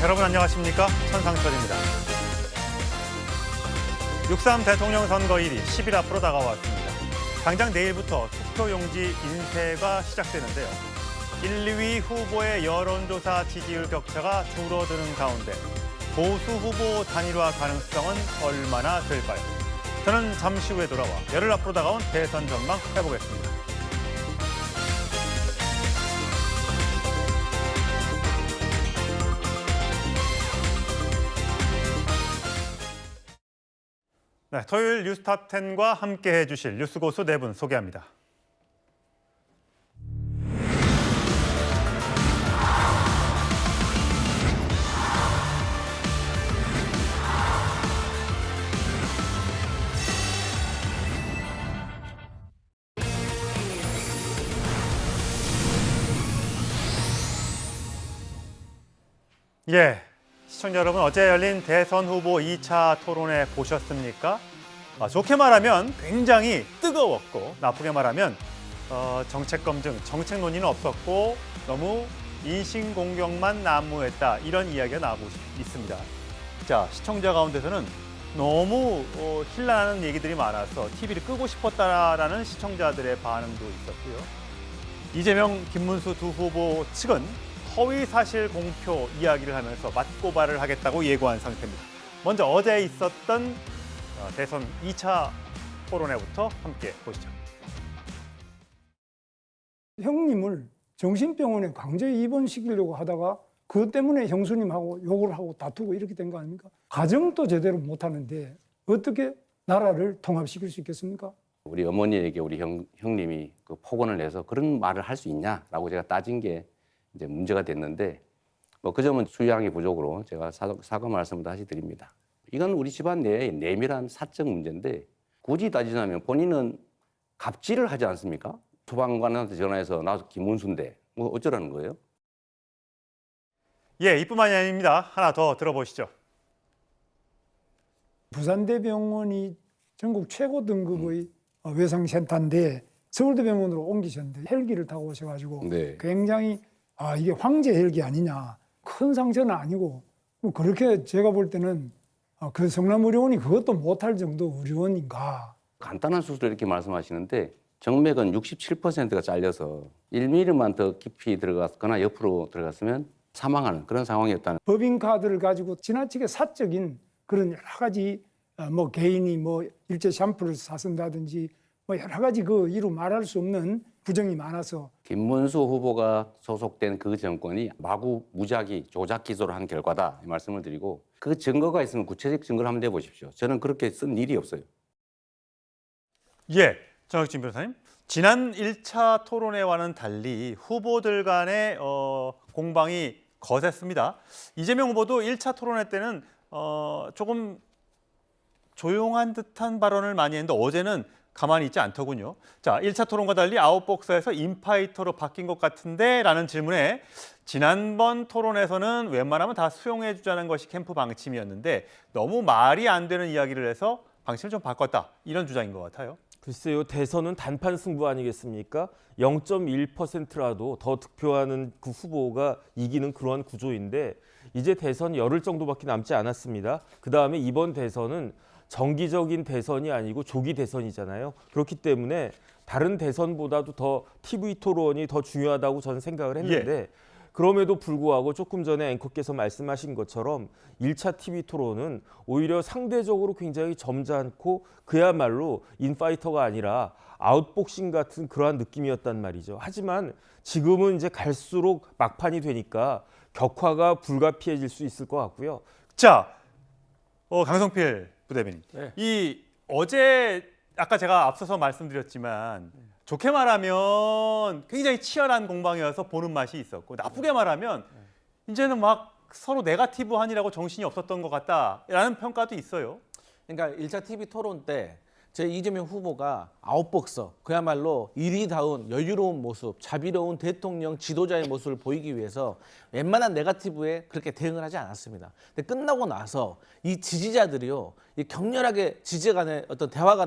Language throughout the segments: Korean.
여러분 안녕하십니까? 천상철입니다. 6.3 대통령 선거일이 10일 앞으로 다가왔습니다. 당장 내일부터 투표용지 인쇄가 시작되는데요. 1, 2위 후보의 여론조사 지지율 격차가 줄어드는 가운데 보수 후보 단일화 가능성은 얼마나 될까요? 저는 잠시 후에 돌아와 열흘 앞으로 다가온 대선 전망 해보겠습니다. 네, 토요일 뉴스탑10과 함께 해주실 뉴스고수 네 분 소개합니다. 예, 시청자 여러분, 어제 열린 대선 후보 2차 토론회 보셨습니까? 좋게 말하면 굉장히 뜨거웠고, 나쁘게 말하면 정책 검증, 정책 논의는 없었고 너무 인신공격만 난무했다, 이런 이야기가 나오고 있습니다. 자, 시청자 가운데서는 너무 힐난하는 얘기들이 많아서 TV를 끄고 싶었다라는 시청자들의 반응도 있었고요. 이재명, 김문수 두 후보 측은 허위 사실 공표 이야기를 하면서 맞고발을 하겠다고 예고한 상태입니다. 먼저 어제 있었던 대선 2차 토론회부터 함께 보시죠. 형님을 정신병원에 강제 입원시키려고 하다가 그것 때문에 형수님하고 욕을 하고 다투고 이렇게 된 거 아닙니까? 가정도 제대로 못하는데 어떻게 나라를 통합시킬 수 있겠습니까? 우리 어머니에게 우리 형님이 그 폭언을 내서 그런 말을 할 수 있냐라고 제가 따진 게 이제 문제가 됐는데, 그 점은 수양의 부족으로 제가 사과 말씀을 다시 드립니다. 이건 우리 집안 내의 내밀한 사적 문제인데, 굳이 따지자면 본인은 갑질을 하지 않습니까? 소방관한테 전화해서 나 김문수인데 뭐 어쩌라는 거예요? 예, 이뿐만이 아닙니다. 하나 더 들어보시죠. 부산대병원이 전국 최고 등급의 외상센터인데 서울대병원으로 옮기셨는데 헬기를 타고 오셔가지고 네. 굉장히 이게 황제 헬기 아니냐, 큰 상처는 아니고, 뭐 그렇게 제가 볼 때는 그 성남의료원이 그것도 못할 정도 의료원인가. 간단한 수술을 이렇게 말씀하시는데 정맥은 67%가 잘려서 1mm만 더 깊이 들어갔거나 옆으로 들어갔으면 사망하는 그런 상황이었다는. 법인카드를 가지고 지나치게 사적인 그런 여러 가지 뭐 개인이 뭐 일제 샴푸를 사쓴다든지 뭐 여러 가지 그 이루 말할 수 없는 부정이 많아서 김문수 후보가 소속된 그 정권이 마구 무작위 조작 기소를 한 결과다, 이 말씀을 드리고, 그 증거가 있으면 구체적 증거를 한번 내보십시오. 저는 그렇게 쓴 일이 없어요. 예, 정혁진 변호사님. 지난 1차 토론회와는 달리 후보들 간의 공방이 거셌습니다. 이재명 후보도 1차 토론회 때는 조금 조용한 듯한 발언을 많이 했는데 어제는 가만히 있지 않더군요. 자, 1차 토론과 달리 아웃복서에서 인파이터로 바뀐 것 같은데? 라는 질문에 지난번 토론에서는 웬만하면 다 수용해 주자는 것이 캠프 방침이었는데 너무 말이 안 되는 이야기를 해서 방침을 좀 바꿨다, 이런 주장인 것 같아요. 글쎄요, 대선은 단판 승부 아니겠습니까? 0.1%라도 더 득표하는 그 후보가 이기는 그러한 구조인데, 이제 대선 열흘 정도밖에 남지 않았습니다. 그다음에 이번 대선은 정기적인 대선이 아니고 조기 대선이잖아요. 그렇기 때문에 다른 대선보다도 더 TV 토론이 더 중요하다고 저는 생각을 했는데, 그럼에도 불구하고 조금 전에 앵커께서 말씀하신 것처럼 1차 TV 토론은 오히려 상대적으로 굉장히 점잖고 그야말로 인파이터가 아니라 아웃복싱 같은 그러한 느낌이었단 말이죠. 하지만 지금은 이제 갈수록 막판이 되니까 격화가 불가피해질 수 있을 것 같고요. 자, 강성필 부대변인. 네. 이 어제 아까 제가 앞서서 말씀드렸지만 좋게 말하면 굉장히 치열한 공방이어서 보는 맛이 있었고, 나쁘게 말하면 이제는 막 서로 네거티브한이라고 정신이 없었던 것 같다라는 평가도 있어요. 그러니까 1차 TV 토론 때 제 이재명 후보가 아웃복서, 그야말로 이리다운 여유로운 모습, 자비로운 대통령 지도자의 모습을 보이기 위해서 웬만한 네거티브에 그렇게 대응을 하지 않았습니다. 근데 끝나고 나서 이 지지자들이요, 이 격렬하게 지지 간의 어떤 대화가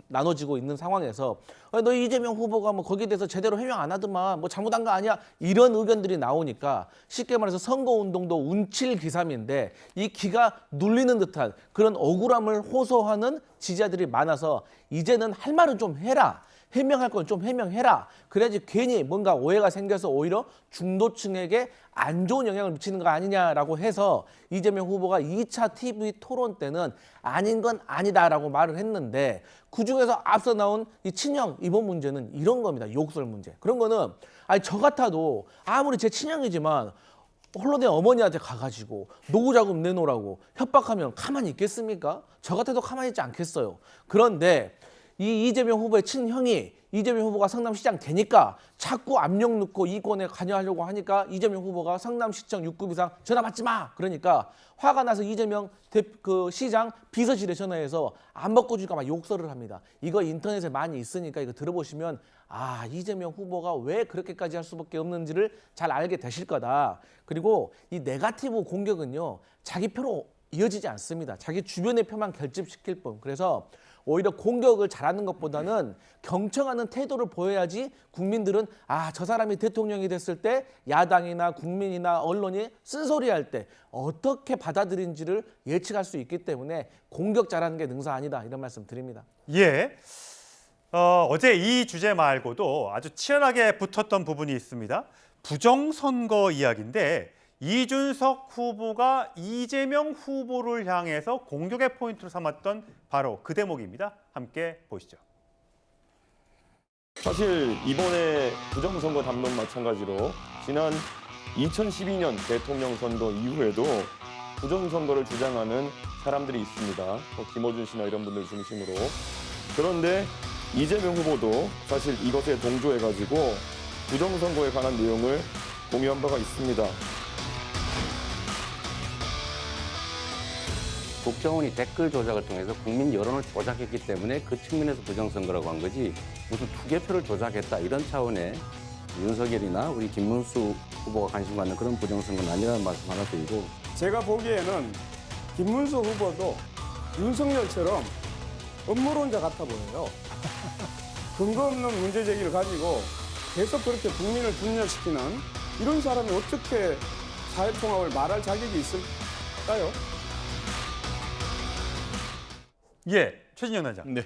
나눠지고 있는 상황에서 너 이재명 후보가 뭐 거기에 대해서 제대로 해명 안 하더만 뭐 잘못한 거 아니야, 이런 의견들이 나오니까 쉽게 말해서 선거운동도 운칠기삼인데 이 기가 눌리는 듯한 그런 억울함을 호소하는 지지자들이 많아서 이제는 할 말은 좀 해라, 해명할 건 좀 해명해라. 그래야지 괜히 뭔가 오해가 생겨서 오히려 중도층에게 안 좋은 영향을 미치는 거 아니냐라고 해서 이재명 후보가 2차 TV 토론 때는 아닌 건 아니다라고 말을 했는데, 그중에서 앞서 나온 이 친형 이번 문제는 이런 겁니다. 욕설 문제. 그런 거는 아니 저 같아도 아무리 제 친형이지만 홀로 내 어머니한테 가가지고 노후자금 내놓으라고 협박하면 가만히 있겠습니까? 저 같아도 가만히 있지 않겠어요. 그런데 이 이재명 후보의 친형이 이재명 후보가 성남시장 되니까 자꾸 압력 넣고 이권에 관여하려고 하니까 이재명 후보가 성남시청 6급 이상 전화 받지 마. 그러니까 화가 나서 이재명 시장 비서실에 전화해서 안 바꿔줄까 막 욕설을 합니다. 이거 인터넷에 많이 있으니까 이거 들어보시면 아, 이재명 후보가 왜 그렇게까지 할 수밖에 없는지를 잘 알게 되실 거다. 그리고 이 네거티브 공격은요, 자기 표로 이어지지 않습니다. 자기 주변의 표만 결집시킬 뿐. 그래서 오히려 공격을 잘하는 것보다는 경청하는 태도를 보여야지 국민들은 아, 저 사람이 대통령이 됐을 때 야당이나 국민이나 언론이 쓴소리할 때 어떻게 받아들인지를 예측할 수 있기 때문에 공격 잘하는 게 능사 아니다, 이런 말씀 드립니다. 예. 어제 이 주제 말고도 아주 치열하게 붙었던 부분이 있습니다. 부정선거 이야기인데 이준석 후보가 이재명 후보를 향해서 공격의 포인트로 삼았던 바로 그 대목입니다. 함께 보시죠. 사실 이번에 부정선거 담론 마찬가지로 지난 2012년 대통령 선거 이후에도 부정선거를 주장하는 사람들이 있습니다. 김어준 씨나 이런 분들 중심으로. 그런데 이재명 후보도 사실 이것에 동조해가지고 부정선거에 관한 내용을 공유한 바가 있습니다. 국정원이 댓글 조작을 통해서 국민 여론을 조작했기 때문에 그 측면에서 부정선거라고 한 거지, 무슨 투개표를 조작했다 이런 차원의 윤석열이나 우리 김문수 후보가 관심 갖는 그런 부정선거는 아니라는 말씀 하나 드리고, 제가 보기에는 김문수 후보도 윤석열처럼 업무론자 같아 보여요. 근거 없는 문제 제기를 가지고 계속 그렇게 국민을 분열시키는 이런 사람이 어떻게 사회통합을 말할 자격이 있을까요? 예, 최진영 단장. 네.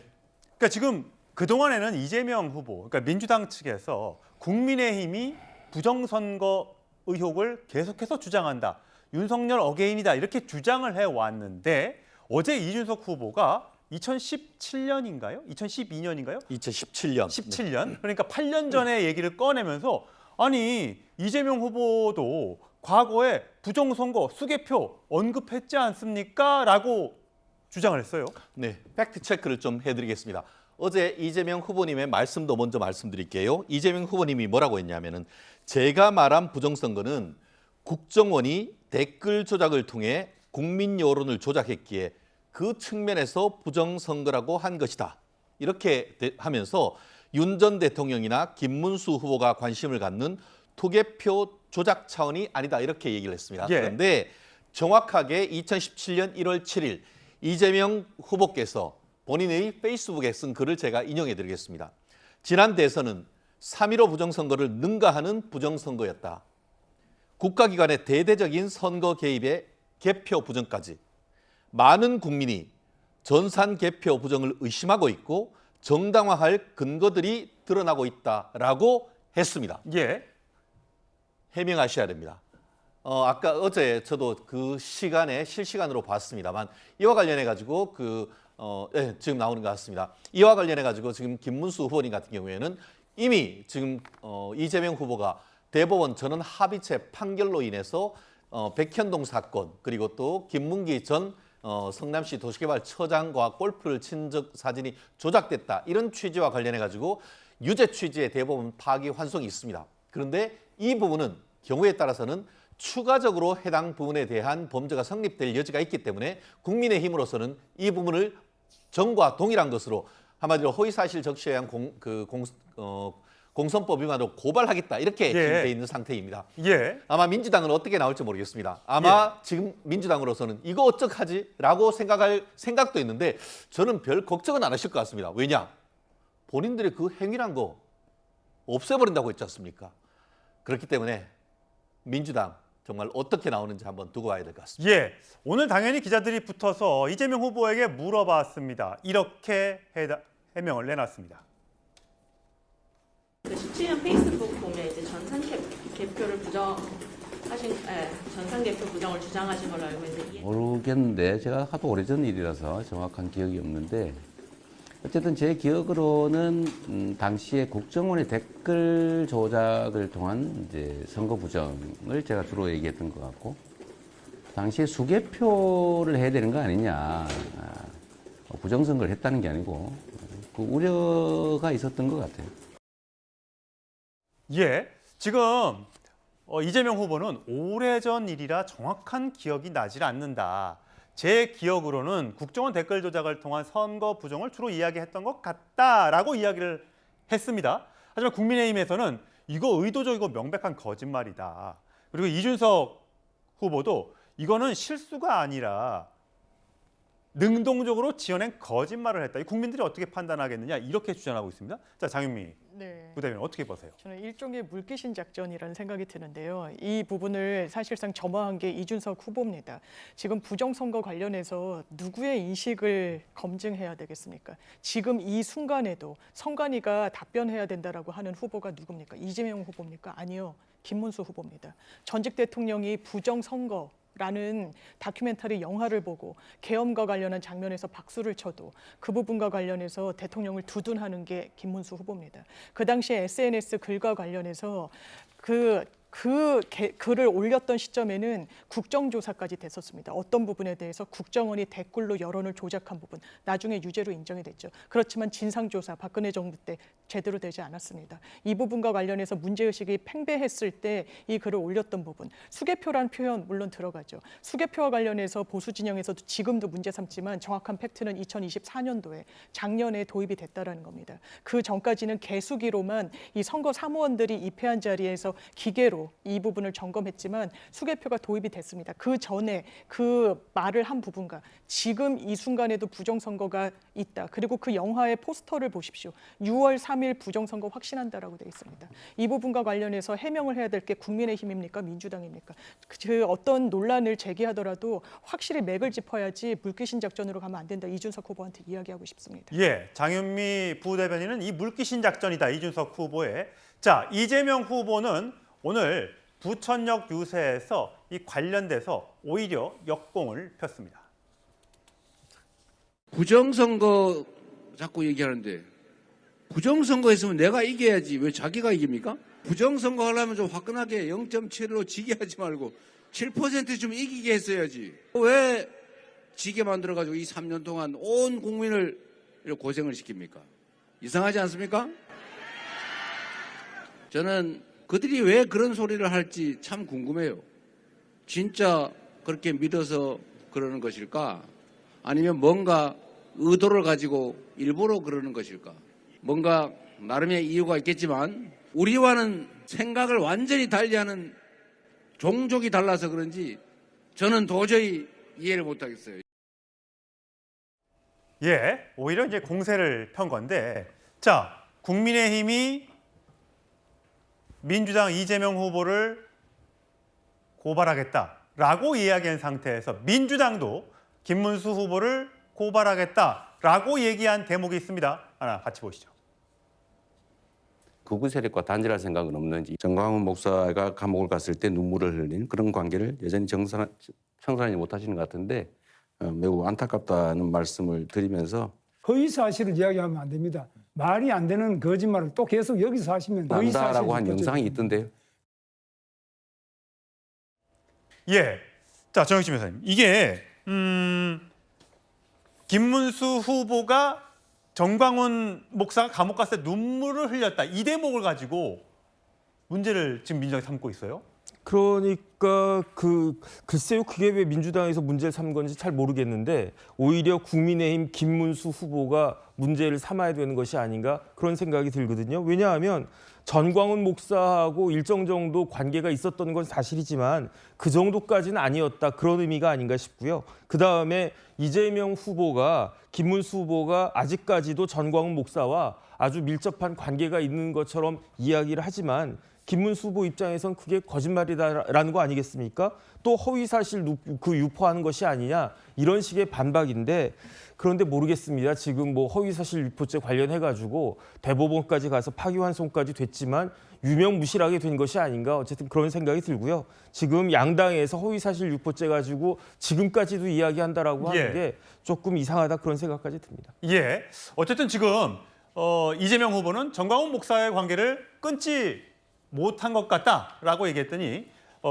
그러니까 지금 그동안에는 이재명 후보, 그러니까 민주당 측에서 국민의힘이 부정선거 의혹을 계속해서 주장한다. 윤석열 어게인이다. 이렇게 주장을 해왔는데 어제 이준석 후보가 2017년인가요? 2012년인가요? 2017년. 17년. 그러니까 8년 전에 얘기를 꺼내면서 아니 이재명 후보도 과거에 부정선거 수개표 언급했지 않습니까? 라고 주장을 했어요. 네, 팩트 체크를 좀 해드리겠습니다. 어제 이재명 후보님의 말씀도 먼저 말씀드릴게요. 이재명 후보님이 뭐라고 했냐면은 제가 말한 부정선거는 국정원이 댓글 조작을 통해 국민 여론을 조작했기에 그 측면에서 부정선거라고 한 것이다. 이렇게 하면서 윤 전 대통령이나 김문수 후보가 관심을 갖는 투개표 조작 차원이 아니다. 이렇게 얘기를 했습니다. 예. 그런데 정확하게 2017년 1월 7일 이재명 후보께서 본인의 페이스북에 쓴 글을 제가 인용해 드리겠습니다. 지난 대선은 3.15 부정선거를 능가하는 부정선거였다. 국가기관의 대대적인 선거 개입에 개표 부정까지. 많은 국민이 전산 개표 부정을 의심하고 있고 정당화할 근거들이 드러나고 있다라고 했습니다. 예. 해명하셔야 됩니다. 아까 어제 저도 그 시간에 실시간으로 봤습니다만 이와 관련해 가지고 네, 지금 나오는 것 같습니다. 이와 관련해 가지고 지금 김문수 후보님 같은 경우에는 이미 지금 이재명 후보가 대법원 전원 합의체 판결로 인해서 백현동 사건 그리고 또 김문기 전 성남시 도시개발처장과 골프를 친 적 사진이 조작됐다 이런 취지와 관련해 가지고 유죄 취지의 대법원 파기 환송이 있습니다. 그런데 이 부분은 경우에 따라서는 추가적으로 해당 부분에 대한 범죄가 성립될 여지가 있기 때문에 국민의힘으로서는 이 부분을 전과 동일한 것으로 한마디로 허위사실 적시에 의한 공선법 위반으로 고발하겠다 이렇게 예. 지금 돼 있는 상태입니다. 예. 아마 민주당은 어떻게 나올지 모르겠습니다. 아마 지금 민주당으로서는 이거 어떡하지라고 생각할 생각도 있는데 저는 별 걱정은 안 하실 것 같습니다. 왜냐? 본인들의 그 행위란 거 없애버린다고 했지 않습니까? 그렇기 때문에 민주당 정말 어떻게 나오는지 한번 두고 봐야 될 것 같습니다. 예. 오늘 당연히 기자들이 붙어서 이재명 후보에게 물어봤습니다. 이렇게 해명을 내놨습니다. 그 17년 페이스북 보면 이제 전산 개표를 전산 개표 부정을 주장하신 걸로 알고 있는데 모르겠는데 제가 하도 오래전 일이라서 정확한 기억이 없는데 어쨌든 제 기억으로는 당시에 국정원의 댓글 조작을 통한 이제 선거 부정을 제가 주로 얘기했던 것 같고 당시에 수개표를 해야 되는 거 아니냐 부정선거를 했다는 게 아니고 그 우려가 있었던 것 같아요. 예. 지금 이재명 후보는 오래전 일이라 정확한 기억이 나질 않는다. 제 기억으로는 국정원 댓글 조작을 통한 선거 부정을 주로 이야기했던 것 같다라고 이야기를 했습니다. 하지만 국민의힘에서는 이거 의도적이고 명백한 거짓말이다. 그리고 이준석 후보도 이거는 실수가 아니라 능동적으로 지어낸 거짓말을 했다. 이 국민들이 어떻게 판단하겠느냐 이렇게 주장하고 있습니다. 자, 장윤미 네. 부대변인 어떻게 보세요? 저는 일종의 물귀신 작전이라는 생각이 드는데요. 이 부분을 사실상 점화한 게 이준석 후보입니다. 지금 부정선거 관련해서 누구의 인식을 검증해야 되겠습니까? 지금 이 순간에도 선관위가 답변해야 된다라고 하는 후보가 누굽니까? 이재명 후보입니까? 아니요. 김문수 후보입니다. 전직 대통령이 부정선거 라는 다큐멘터리 영화를 보고 계엄과 관련한 장면에서 박수를 쳐도 그 부분과 관련해서 대통령을 두둔하는 게 김문수 후보입니다. 그 당시에 SNS 글과 관련해서 그 글을 올렸던 시점에는 국정조사까지 됐었습니다. 어떤 부분에 대해서 국정원이 댓글로 여론을 조작한 부분, 나중에 유죄로 인정이 됐죠. 그렇지만 진상조사, 박근혜 정부 때 제대로 되지 않았습니다. 이 부분과 관련해서 문제의식이 팽배했을 때 이 글을 올렸던 부분, 수개표란 표현 물론 들어가죠. 수개표와 관련해서 보수 진영에서도 지금도 문제 삼지만 정확한 팩트는 2024년도에 작년에 도입이 됐다라는 겁니다. 그 전까지는 개수기로만 이 선거 사무원들이 입회한 자리에서 기계로 이 부분을 점검했지만 수개표가 도입이 됐습니다. 그 전에 그 말을 한 부분과 지금 이 순간에도 부정선거가 있다. 그리고 그 영화의 포스터를 보십시오. 6월 3일 부정선거 확신한다라고 되어 있습니다. 이 부분과 관련해서 해명을 해야 될 게 국민의힘입니까? 민주당입니까? 그 어떤 논란을 제기하더라도 확실히 맥을 짚어야지 물귀신 작전으로 가면 안 된다. 이준석 후보한테 이야기하고 싶습니다. 예, 장윤미 부대변인은 이 물귀신 작전이다. 이준석 후보의. 자, 이재명 후보는 오늘 부천역 유세에서 이 관련돼서 오히려 역공을 폈습니다. 부정선거 자꾸 얘기하는데 부정선거 했으면 내가 이겨야지 왜 자기가 이깁니까? 부정선거 하려면 좀 화끈하게 0.7로 지게 하지 말고 7% 좀 이기게 했어야지. 왜 지게 만들어가지고 이 3년 동안 온 국민을 이렇게 고생을 시킵니까? 이상하지 않습니까? 저는 그들이 왜 그런 소리를 할지 참 궁금해요. 진짜 그렇게 믿어서 그러는 것일까? 아니면 뭔가 의도를 가지고 일부러 그러는 것일까? 뭔가 나름의 이유가 있겠지만 우리와는 생각을 완전히 달리하는 종족이 달라서 그런지 저는 도저히 이해를 못하겠어요. 예, 오히려 이제 공세를 편 건데, 자, 국민의힘이 민주당 이재명 후보를 고발하겠다라고 이야기한 상태에서 민주당도 김문수 후보를 고발하겠다라고 얘기한 대목이 있습니다. 하나 같이 보시죠. 극우 세력과 단절할 생각은 없는지 정광훈 목사가 감옥을 갔을 때 눈물을 흘린 그런 관계를 여전히 청산하지 못하시는 것 같은데 매우 안타깝다는 말씀을 드리면서 허위 사실을 이야기하면 안 됩니다. 말이 안 되는 거짓말을 또 계속 여기서 하시면 허위 난다라고 한 사실이 영상이 있던데요. 예, 자 정혁진 변호사님, 이게 김문수 후보가 정광훈 목사가 감옥 갔을 때 눈물을 흘렸다 이 대목을 가지고 문제를 지금 민주당이 삼고 있어요. 그러니까 글쎄요, 그게 왜 민주당에서 문제를 삼은 건지 잘 모르겠는데 오히려 국민의힘 김문수 후보가 문제를 삼아야 되는 것이 아닌가 그런 생각이 들거든요. 왜냐하면 전광훈 목사하고 일정 정도 관계가 있었던 건 사실이지만 그 정도까지는 아니었다, 그런 의미가 아닌가 싶고요. 그다음에 이재명 후보가, 김문수 후보가 아직까지도 전광훈 목사와 아주 밀접한 관계가 있는 것처럼 이야기를 하지만 김문수 후보 입장에선 그게 거짓말이다라는 거 아니겠습니까? 또 허위사실 유포하는 것이 아니냐, 이런 식의 반박인데, 그런데 모르겠습니다. 지금 뭐 허위사실 유포죄 관련해가지고 대법원까지 가서 파기환송까지 됐지만 유명무실하게 된 것이 아닌가, 어쨌든 그런 생각이 들고요. 지금 양당에서 허위사실 유포죄 가지고 지금까지도 이야기한다라고 하는 게 조금 이상하다, 그런 생각까지 듭니다. 예, 어쨌든 지금 이재명 후보는 전광훈 목사의 관계를 끊지 못한 것 같다라고 얘기했더니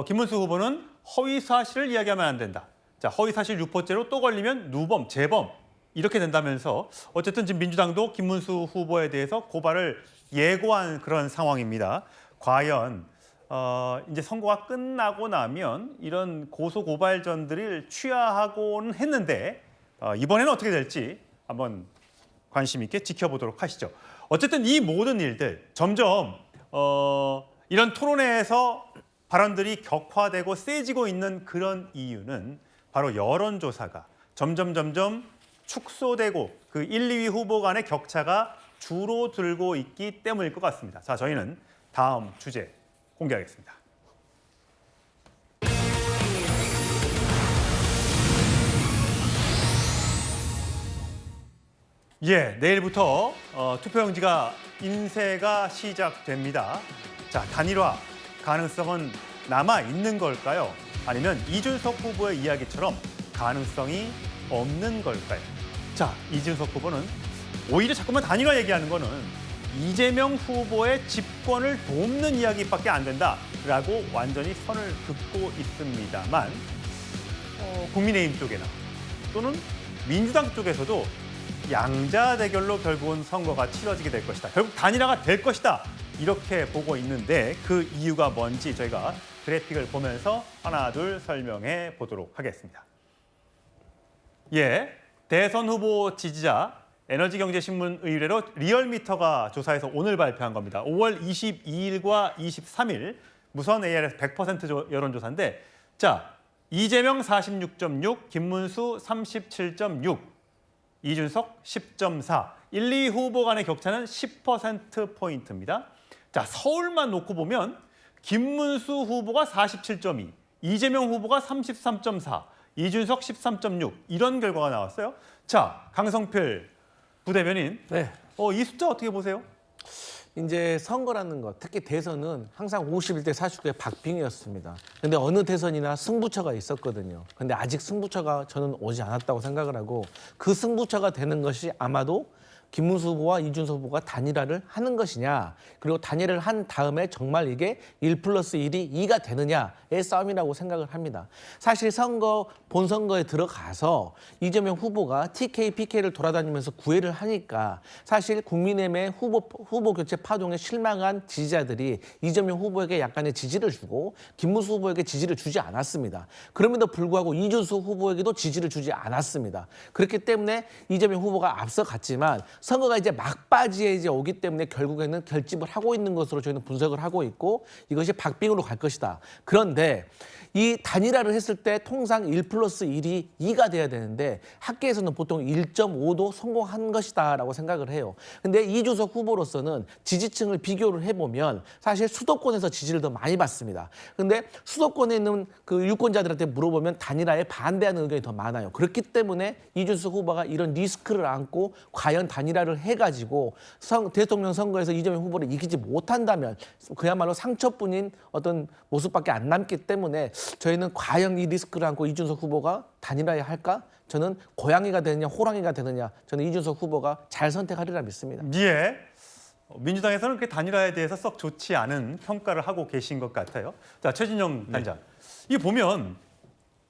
김문수 후보는 허위 사실을 이야기하면 안 된다. 자, 허위 사실 유포죄로 또 걸리면 누범, 재범 이렇게 된다면서 어쨌든 지금 민주당도 김문수 후보에 대해서 고발을 예고한 그런 상황입니다. 과연 이제 선거가 끝나고 나면 이런 고소 고발전들을 취하하고는 했는데 이번에는 어떻게 될지 한번 관심 있게 지켜보도록 하시죠. 어쨌든 이 모든 일들 점점 이런 토론회에서 발언들이 격화되고 세지고 있는 그런 이유는 바로 여론조사가 점점 축소되고 그 1, 2위 후보 간의 격차가 줄어들고 있기 때문일 것 같습니다. 자, 저희는 다음 주제 공개하겠습니다. 예, 내일부터 투표용지가 인쇄가 시작됩니다. 자, 단일화 가능성은 남아 있는 걸까요? 아니면 이준석 후보의 이야기처럼 가능성이 없는 걸까요? 자, 이준석 후보는 오히려 자꾸만 단일화 얘기하는 거는 이재명 후보의 집권을 돕는 이야기밖에 안 된다라고 완전히 선을 긋고 있습니다만 국민의힘 쪽이나 또는 민주당 쪽에서도 양자 대결로 결국은 선거가 치러지게 될 것이다. 결국 단일화가 될 것이다. 이렇게 보고 있는데 그 이유가 뭔지 저희가 그래픽을 보면서 하나 둘 설명해 보도록 하겠습니다. 예, 대선 후보 지지자 에너지경제신문 의뢰로 리얼미터가 조사해서 오늘 발표한 겁니다. 5월 22일과 23일 무선 ARS 100% 여론조사인데, 자, 이재명 46.6, 김문수 37.6, 이준석 10.4, 1, 2 후보 간의 격차는 10%포인트입니다. 자, 서울만 놓고 보면 김문수 후보가 47.2, 이재명 후보가 33.4, 이준석 13.6 이런 결과가 나왔어요. 자, 강성필 부대변인, 네. 이 숫자 어떻게 보세요? 이제 선거라는 것, 특히 대선은 항상 51대 49의 박빙이었습니다. 근데 어느 대선이나 승부처가 있었거든요. 근데 아직 승부처가 저는 오지 않았다고 생각을 하고, 그 승부처가 되는 것이 아마도 김문수 후보와 이준석 후보가 단일화를 하는 것이냐, 그리고 단일화를 한 다음에 정말 이게 1+1이 2가 되느냐의 싸움이라고 생각을 합니다. 사실 본선거에 들어가서 이재명 후보가 TK, PK를 돌아다니면서 구애를 하니까 사실 국민의힘의 후보 교체 파동에 실망한 지지자들이 이재명 후보에게 약간의 지지를 주고 김문수 후보에게 지지를 주지 않았습니다. 그럼에도 불구하고 이준석 후보에게도 지지를 주지 않았습니다. 그렇기 때문에 이재명 후보가 앞서갔지만 선거가 이제 막바지에 이제 오기 때문에 결국에는 결집을 하고 있는 것으로 저희는 분석을 하고 있고, 이것이 박빙으로 갈 것이다. 그런데 이 단일화를 했을 때 통상 1+1이 2가 돼야 되는데 학계에서는 보통 1.5도 성공한 것이다라고 생각을 해요. 근데 이준석 후보로서는 지지층을 비교를 해보면 사실 수도권에서 지지를 더 많이 받습니다. 근데 수도권에 있는 그 유권자들한테 물어보면 단일화에 반대하는 의견이 더 많아요. 그렇기 때문에 이준석 후보가 이런 리스크를 안고 과연 단일화를 해가지고 대통령 선거에서 이재명 후보를 이기지 못한다면 그야말로 상처뿐인 어떤 모습밖에 안 남기 때문에 저희는 과연 이 리스크를 안고 이준석 후보가 단일화해야 할까? 저는 고양이가 되느냐 호랑이가 되느냐, 저는 이준석 후보가 잘 선택하리라 믿습니다. 예, 민주당에서는 그 단일화에 대해서 썩 좋지 않은 평가를 하고 계신 것 같아요. 자, 최진영 단장, 이 보면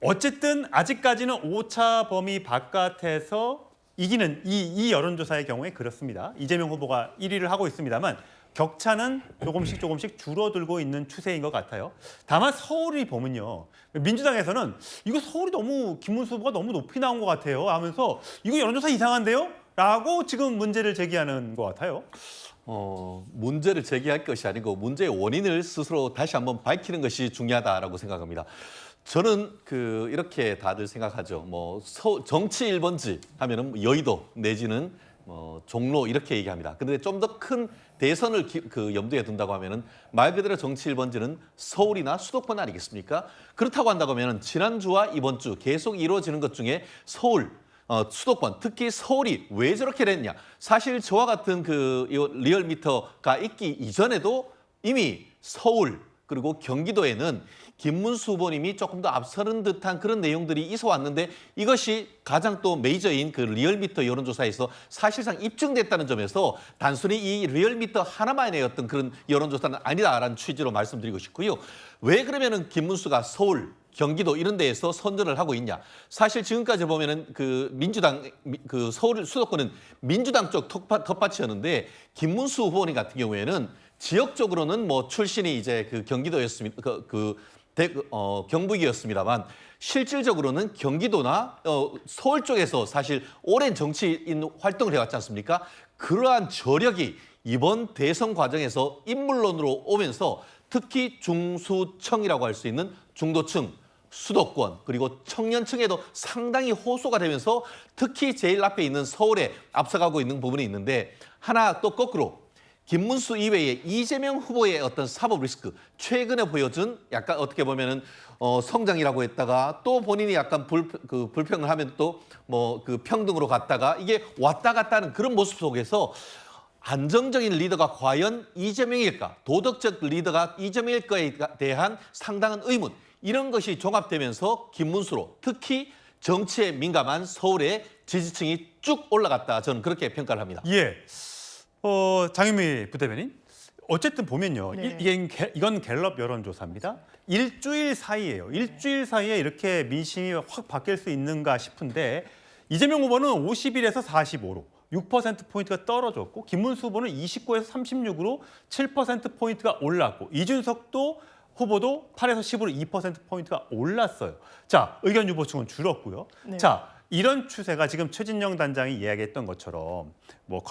어쨌든 아직까지는 오차 범위 바깥에서 이기는 이 여론조사의 경우에 그렇습니다. 이재명 후보가 1위를 하고 있습니다만 격차는 조금씩 줄어들고 있는 추세인 것 같아요. 다만 서울이 보면요. 민주당에서는 이거 서울이 너무 김문수 후보가 너무 높이 나온 것 같아요 하면서 이거 여론조사 이상한데요? 라고 지금 문제를 제기하는 것 같아요. 문제를 제기할 것이 아니고 문제의 원인을 스스로 다시 한번 밝히는 것이 중요하다라고 생각합니다. 저는 이렇게 다들 생각하죠. 뭐 정치 1번지 하면은 여의도 내지는 종로 이렇게 얘기합니다. 근데 좀 더 큰 대선을 염두에 둔다고 하면은 말 그대로 정치 1번지는 서울이나 수도권 아니겠습니까? 그렇다고 한다고 하면은 지난주와 이번 주 계속 이루어지는 것 중에 서울 수도권, 특히 서울이 왜 저렇게 됐냐? 사실 저와 같은 이 리얼미터가 있기 이전에도 이미 서울 그리고 경기도에는 김문수 후보님이 조금 더 앞서는 듯한 그런 내용들이 있어 왔는데 이것이 가장 또 메이저인 리얼미터 여론조사에서 사실상 입증됐다는 점에서 단순히 이 리얼미터 하나만의 어떤 그런 여론조사는 아니다라는 취지로 말씀드리고 싶고요. 왜 그러면은 김문수가 서울, 경기도 이런 데에서 선전을 하고 있냐? 사실 지금까지 보면은 민주당 서울 수도권은 민주당 쪽 텃밭이었는데 김문수 후보님 같은 경우에는 지역적으로는 뭐 출신이 이제 경기도였습니다. 경북이었습니다만 실질적으로는 경기도나 서울 쪽에서 사실 오랜 정치인 활동을 해왔지 않습니까? 그러한 저력이 이번 대선 과정에서 인물론으로 오면서 특히 중수층이라고 할 수 있는 중도층, 수도권 그리고 청년층에도 상당히 호소가 되면서 특히 제일 앞에 있는 서울에 앞서가고 있는 부분이 있는데 하나 또 거꾸로 김문수 이외에 이재명 후보의 어떤 사법 리스크 최근에 보여준 약간 어떻게 보면은 성장이라고 했다가 또 본인이 약간 불평을 하면 또 평등으로 갔다가 이게 왔다 갔다 하는 그런 모습 속에서 안정적인 리더가 과연 이재명일까? 도덕적 리더가 이재명일까에 대한 상당한 의문 이런 것이 종합되면서 김문수로 특히 정치에 민감한 서울의 지지층이 쭉 올라갔다. 저는 그렇게 평가를 합니다. 예. 장윤미 부대변인. 어쨌든 보면요. 네. 이건 갤럽 여론조사입니다. 일주일 사이예요. 일주일 사이에 이렇게 민심이 확 바뀔 수 있는가 싶은데 이재명 후보는 51에서 45로 6%포인트가 떨어졌고 김문수 후보는 29에서 36으로 7%포인트가 올랐고 이준석 후보도 8에서 10으로 2%포인트가 올랐어요. 자, 의견 유보층은 줄었고요. 네. 자, 이런 추세가 지금 최진영 단장이 이야기했던 것처럼 뭐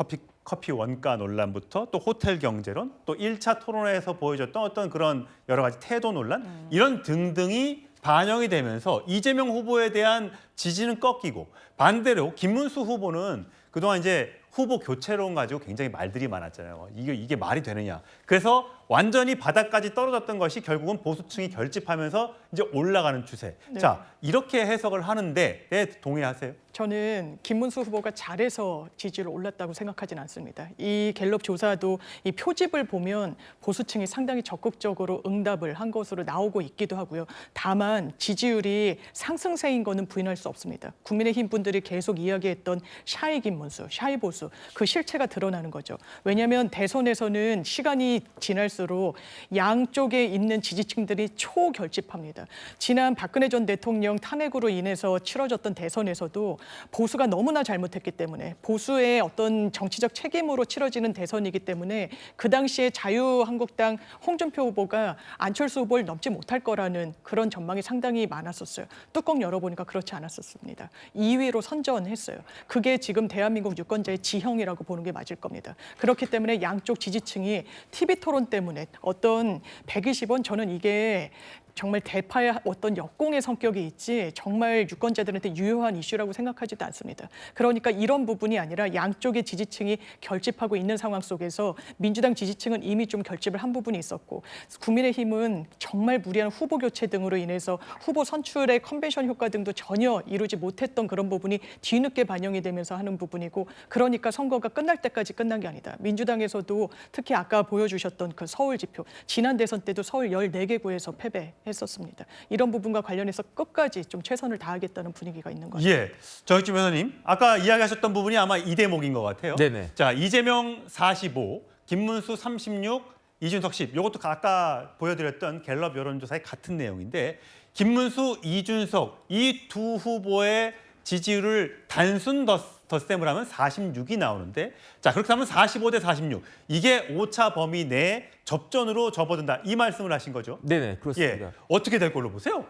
커피 원가 논란부터 또 호텔 경제론 또 1차 토론회에서 보여줬던 어떤 그런 여러 가지 태도 논란 이런 등등이 반영이 되면서 이재명 후보에 대한 지지는 꺾이고 반대로 김문수 후보는 그동안 이제 후보 교체론 가지고 굉장히 말들이 많았잖아요. 이게 말이 되느냐. 그래서 완전히 바닥까지 떨어졌던 것이 결국은 보수층이 결집하면서 이제 올라가는 추세. 네. 자, 이렇게 해석을 하는데 동의하세요? 저는 김문수 후보가 잘해서 지지율 올랐다고 생각하진 않습니다. 이 갤럽 조사도 이 표집을 보면 보수층이 상당히 적극적으로 응답을 한 것으로 나오고 있기도 하고요. 다만 지지율이 상승세인 거는 부인할 수 없습니다. 국민의힘 분들이 계속 이야기했던 샤이 김문수, 샤이 보수 그 실체가 드러나는 거죠. 왜냐하면 대선에서는 시간이 지날수록 양쪽에 있는 지지층들이 초결집합니다. 지난 박근혜 전 대통령 탄핵으로 인해서 치러졌던 대선에서도 보수가 너무나 잘못했기 때문에 보수의 어떤 정치적 책임으로 치러지는 대선이기 때문에 그 당시에 자유한국당 홍준표 후보가 안철수 후보를 넘지 못할 거라는 그런 전망이 상당히 많았었어요. 뚜껑 열어보니까 그렇지 않았었습니다. 2위로 선전했어요. 그게 지금 대한민국 유권자의 지형이라고 보는 게 맞을 겁니다. 그렇기 때문에 양쪽 지지층이 TV 토론 때문에 어떤 120원 저는 이게 정말 대파의 어떤 역공의 성격이 있지 정말 유권자들한테 유효한 이슈라고 생각하지도 않습니다. 그러니까 이런 부분이 아니라 양쪽의 지지층이 결집하고 있는 상황 속에서 민주당 지지층은 이미 좀 결집을 한 부분이 있었고 국민의힘은 정말 무리한 후보 교체 등으로 인해서 후보 선출의 컨벤션 효과 등도 전혀 이루지 못했던 그런 부분이 뒤늦게 반영이 되면서 하는 부분이고 그러니까 선거가 끝날 때까지 끝난 게 아니다. 민주당에서도 특히 아까 보여주셨던 그 서울 지표 지난 대선 때도 서울 14개 구에서 패배했었습니다. 이런 부분과 관련해서 끝까지 좀 최선을 다하겠다는 분위기가 있는 것 같아요. 예, 정익준 변호사님 아까 이야기하셨던 부분이 아마 이 대목인 것 같아요. 네네. 자, 이재명 45, 김문수 36, 이준석 10. 이것도 아까 보여드렸던 갤럽 여론조사의 같은 내용인데 김문수, 이준석 이 두 후보의 지지율을 단순 덧셈을 하면 46이 나오는데 자 그렇게 하면 45대 46 이게 오차 범위 내에 접전으로 접어든다 이 말씀을 하신 거죠? 네네, 그렇습니다. 예, 어떻게 될 걸로 보세요?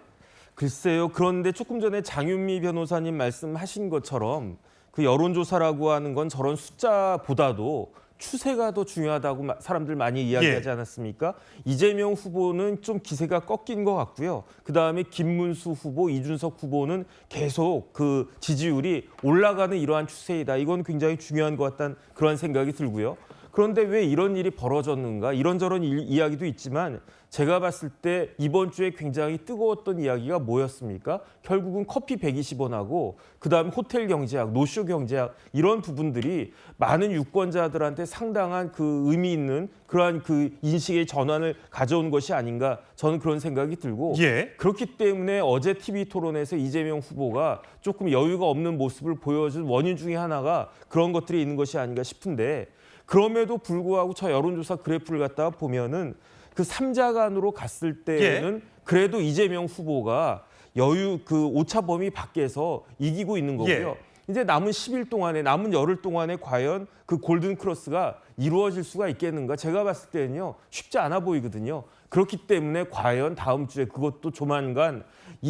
글쎄요. 그런데 조금 전에 장윤미 변호사님 말씀하신 것처럼 그 여론조사라고 하는 건 저런 숫자보다도 추세가 더 중요하다고 사람들 많이 이야기하지 않았습니까? 이재명 후보는 좀 기세가 꺾인 것 같고요. 그다음에 김문수 후보, 이준석 후보는 계속 그 지지율이 올라가는 이러한 추세이다. 이건 굉장히 중요한 것 같다는 그런 생각이 들고요. 그런데 왜 이런 일이 벌어졌는가? 이런저런 이야기도 있지만 제가 봤을 때 이번 주에 굉장히 뜨거웠던 이야기가 뭐였습니까? 결국은 커피 120원하고 그다음에 호텔 경제학, 노쇼 경제학 이런 부분들이 많은 유권자들한테 상당한 그 의미 있는 그러한 그 인식의 전환을 가져온 것이 아닌가 저는 그런 생각이 들고 그렇기 때문에 어제 TV 토론에서 이재명 후보가 조금 여유가 없는 모습을 보여준 원인 중에 하나가 그런 것들이 있는 것이 아닌가 싶은데 그럼에도 불구하고 저 여론조사 그래프를 갖다가 보면은 그 3자간으로 갔을 때는 그래도 이재명 후보가 여유 그 오차 범위 밖에서 이기고 있는 거고요. 이제 남은 10일 동안에 남은 열흘 동안에 과연 그 골든 크로스가 이루어질 수가 있겠는가? 제가 봤을 때는요. 쉽지 않아 보이거든요. 그렇기 때문에 과연 다음 주에 그것도 조만간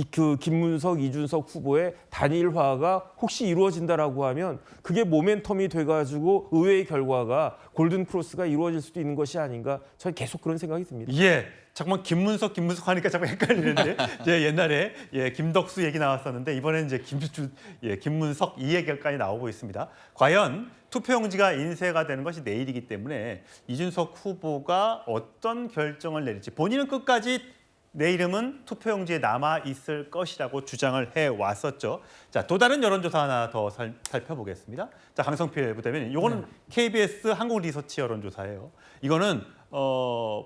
그 김문석, 이준석 후보의 단일화가 혹시 이루어진다라고 하면 그게 모멘텀이 돼가지고 의외의 결과가 골든 크로스가 이루어질 수도 있는 것이 아닌가 저는 계속 그런 생각이 듭니다. 예, 잠깐만 김문석 하니까 자꾸 헷갈리는데 제 옛날에 김덕수 얘기 나왔었는데 이번에는 이제 김문석 이 얘기까지 나오고 있습니다. 과연 투표용지가 인쇄가 되는 것이 내일이기 때문에 이준석 후보가 어떤 결정을 내릴지 본인은 끝까지 내 이름은 투표용지에 남아 있을 것이라고 주장을 해왔었죠. 자, 또 다른 여론조사 하나 더 살펴보겠습니다. 자, 강성필 부대변인, 이거는 KBS 한국리서치 여론조사예요. 이거는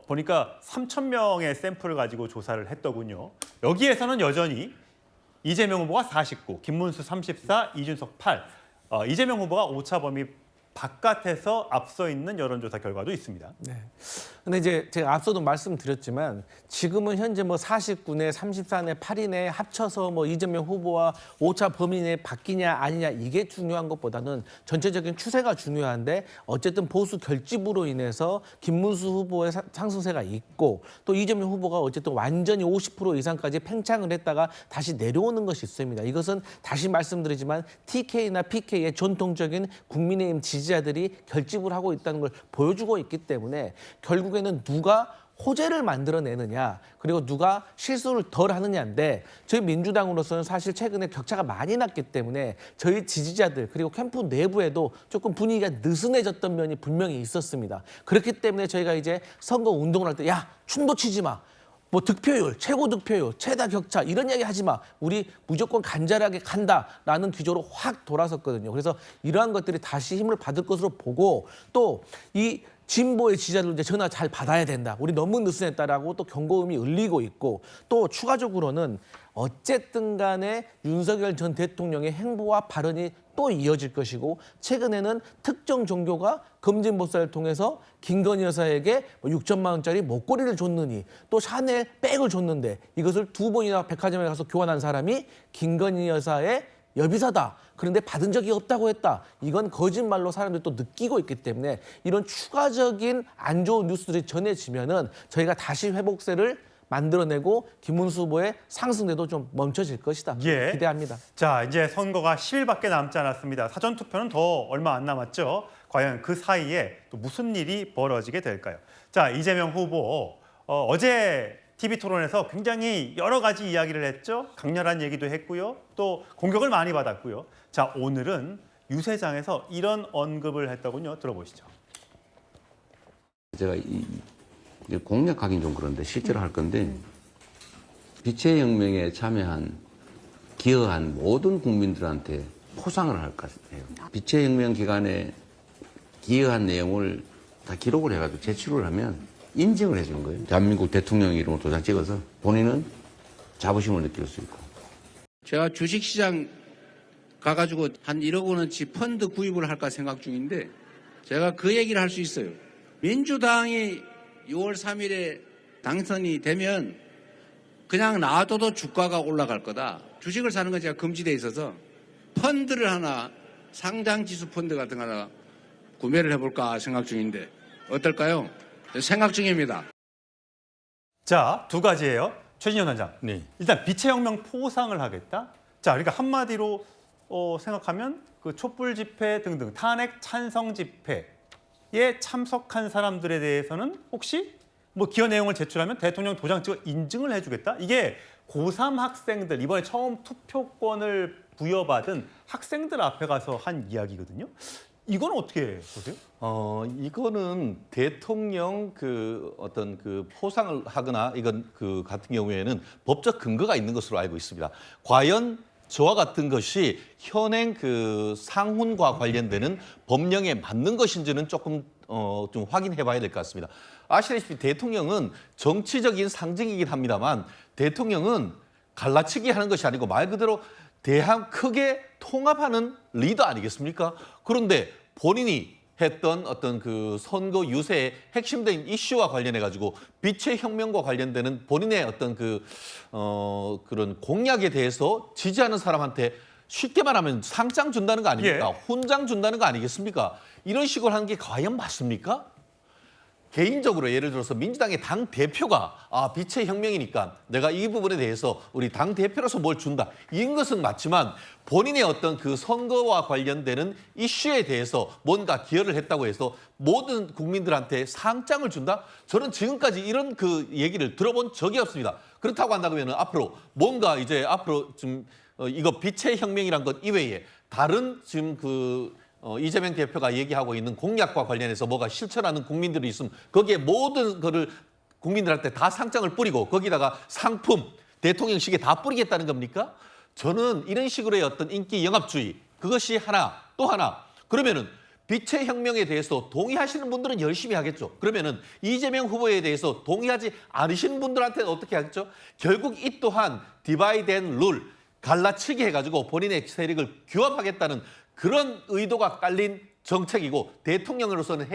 보니까 3,000명의 샘플을 가지고 조사를 했더군요. 여기에서는 여전히 이재명 후보가 49, 김문수 34, 이준석 8. 이재명 후보가 오차 범위 바깥에서 앞서 있는 여론조사 결과도 있습니다. 네. 근데 이제 제가 앞서도 말씀드렸지만 지금은 현재 뭐 49내, 34내, 8이내 합쳐서 뭐 이재명 후보와 오차 범위 내에 바뀌냐 아니냐 이게 중요한 것보다는 전체적인 추세가 중요한데 어쨌든 보수 결집으로 인해서 김문수 후보의 상승세가 있고 또 이재명 후보가 어쨌든 완전히 50% 이상까지 팽창을 했다가 다시 내려오는 것이 있습니다. 이것은 다시 말씀드리지만 TK나 PK의 전통적인 국민의힘 지지자들이 결집을 하고 있다는 걸 보여주고 있기 때문에 결국에는 누가 호재를 만들어내느냐 그리고 누가 실수를 덜 하느냐인데 저희 민주당으로서는 사실 최근에 격차가 많이 났기 때문에 저희 지지자들 그리고 캠프 내부에도 조금 분위기가 느슨해졌던 면이 분명히 있었습니다. 그렇기 때문에 저희가 이제 선거 운동을 할 때 야 춤도 치지 마. 뭐 득표율, 최고 득표율, 최다 격차 이런 이야기 하지 마. 우리 무조건 간절하게 간다라는 기조로 확 돌아섰거든요. 그래서 이러한 것들이 다시 힘을 받을 것으로 보고 또 이 진보의 지지자들 이제 전화 잘 받아야 된다. 우리 너무 느슨했다라고 또 경고음이 울리고 있고 또 추가적으로는 어쨌든 간에 윤석열 전 대통령의 행보와 발언이 또 이어질 것이고 최근에는 특정 종교가 검진보살을 통해서 김건희 여사에게 6천만 원짜리 목걸이를 줬느니 또 샤넬 백을 줬는데 이것을 2번이나 백화점에 가서 교환한 사람이 김건희 여사의 여비사다. 그런데 받은 적이 없다고 했다. 이건 거짓말로 사람들이 또 느끼고 있기 때문에 이런 추가적인 안 좋은 뉴스들이 전해지면은 저희가 다시 회복세를 만들어내고 김문수 후보의 상승세도 좀 멈춰질 것이다. 기대합니다. 자, 이제 선거가 10일밖에 남지 않았습니다. 사전투표는 더 얼마 안 남았죠. 과연 그 사이에 또 무슨 일이 벌어지게 될까요? 자, 이재명 후보 어제 TV 토론에서 굉장히 여러 가지 이야기를 했죠. 강렬한 얘기도 했고요. 또 공격을 많이 받았고요. 자, 오늘은 유세장에서 이런 언급을 했더군요. 들어보시죠. 제가 이제 공략하긴 좀 그런데 실제로 할 건데 빛의 혁명에 참여한 기여한 모든 국민들한테 포상을 할 것 같아요. 빛의 혁명 기간에 기여한 내용을 다 기록을 해가지고 제출을 하면 인증을 해주는 거예요. 대한민국 대통령 이름으로 도장 찍어서 본인은 자부심을 느낄 수 있고. 제가 주식시장 가가지고 한 1억 원어치 펀드 구입을 할까 생각 중인데 제가 그 얘기를 할 수 있어요. 민주당이 6월 3일에 당선이 되면 그냥 놔둬도 주가가 올라갈 거다. 주식을 사는 건 제가 금지돼 있어서 펀드를 하나 상장지수 펀드 같은 거 하나 구매를 해볼까 생각 중인데 어떨까요? 생각 중입니다. 자, 두 가지예요. 최진현 원장. 네. 일단 빛의 혁명 포상을 하겠다. 자, 그러니까 한마디로 생각하면 그 촛불 집회 등등 탄핵 찬성 집회에 참석한 사람들에 대해서는 혹시 뭐 기여 내용을 제출하면 대통령 도장 찍어 인증을 해주겠다. 이게 고3 학생들 이번에 처음 투표권을 부여받은 학생들 앞에 가서 한 이야기거든요. 이건 어떻게 보세요? 이거는 대통령 어떤 포상을 하거나 이건 같은 경우에는 법적 근거가 있는 것으로 알고 있습니다. 과연 저와 같은 것이 현행 상훈과 관련되는 법령에 맞는 것인지는 조금 좀 확인해 봐야 될 것 같습니다. 아시다시피 대통령은 정치적인 상징이긴 합니다만 대통령은 갈라치기 하는 것이 아니고 말 그대로 대한 크게 통합하는 리더 아니겠습니까? 그런데 본인이 했던 어떤 선거 유세의 핵심된 이슈와 관련해 가지고 빛의 혁명과 관련되는 본인의 어떤 그런 공약에 대해서 지지하는 사람한테 쉽게 말하면 상장 준다는 거 아닙니까? 훈장 준다는 거 아니겠습니까? 이런 식으로 하는 게 과연 맞습니까? 개인적으로 예를 들어서 민주당의 당 대표가 빛의 혁명이니까 내가 이 부분에 대해서 우리 당 대표로서 뭘 준다. 이런 것은 맞지만 본인의 어떤 선거와 관련되는 이슈에 대해서 뭔가 기여를 했다고 해서 모든 국민들한테 상장을 준다? 저는 지금까지 이런 얘기를 들어본 적이 없습니다. 그렇다고 한다면 앞으로 뭔가 이제 앞으로 좀 이거 빛의 혁명이란 것 이외에 다른 지금 이재명 대표가 얘기하고 있는 공약과 관련해서 뭐가 실천하는 국민들이 있으면 거기에 모든 거를 국민들한테 다 상장을 뿌리고 거기다가 상품, 대통령식에 다 뿌리겠다는 겁니까? 저는 이런 식으로의 어떤 인기 영합주의 그것이 하나 또 하나 그러면은 빛의 혁명에 대해서 동의하시는 분들은 열심히 하겠죠. 그러면은 이재명 후보에 대해서 동의하지 않으시는 분들한테는 어떻게 하겠죠? 결국 이 또한 디바이드 앤 룰, 갈라치기 해가지고 본인의 세력을 규합하겠다는 그런 의도가 깔린 정책이고 대통령으로서는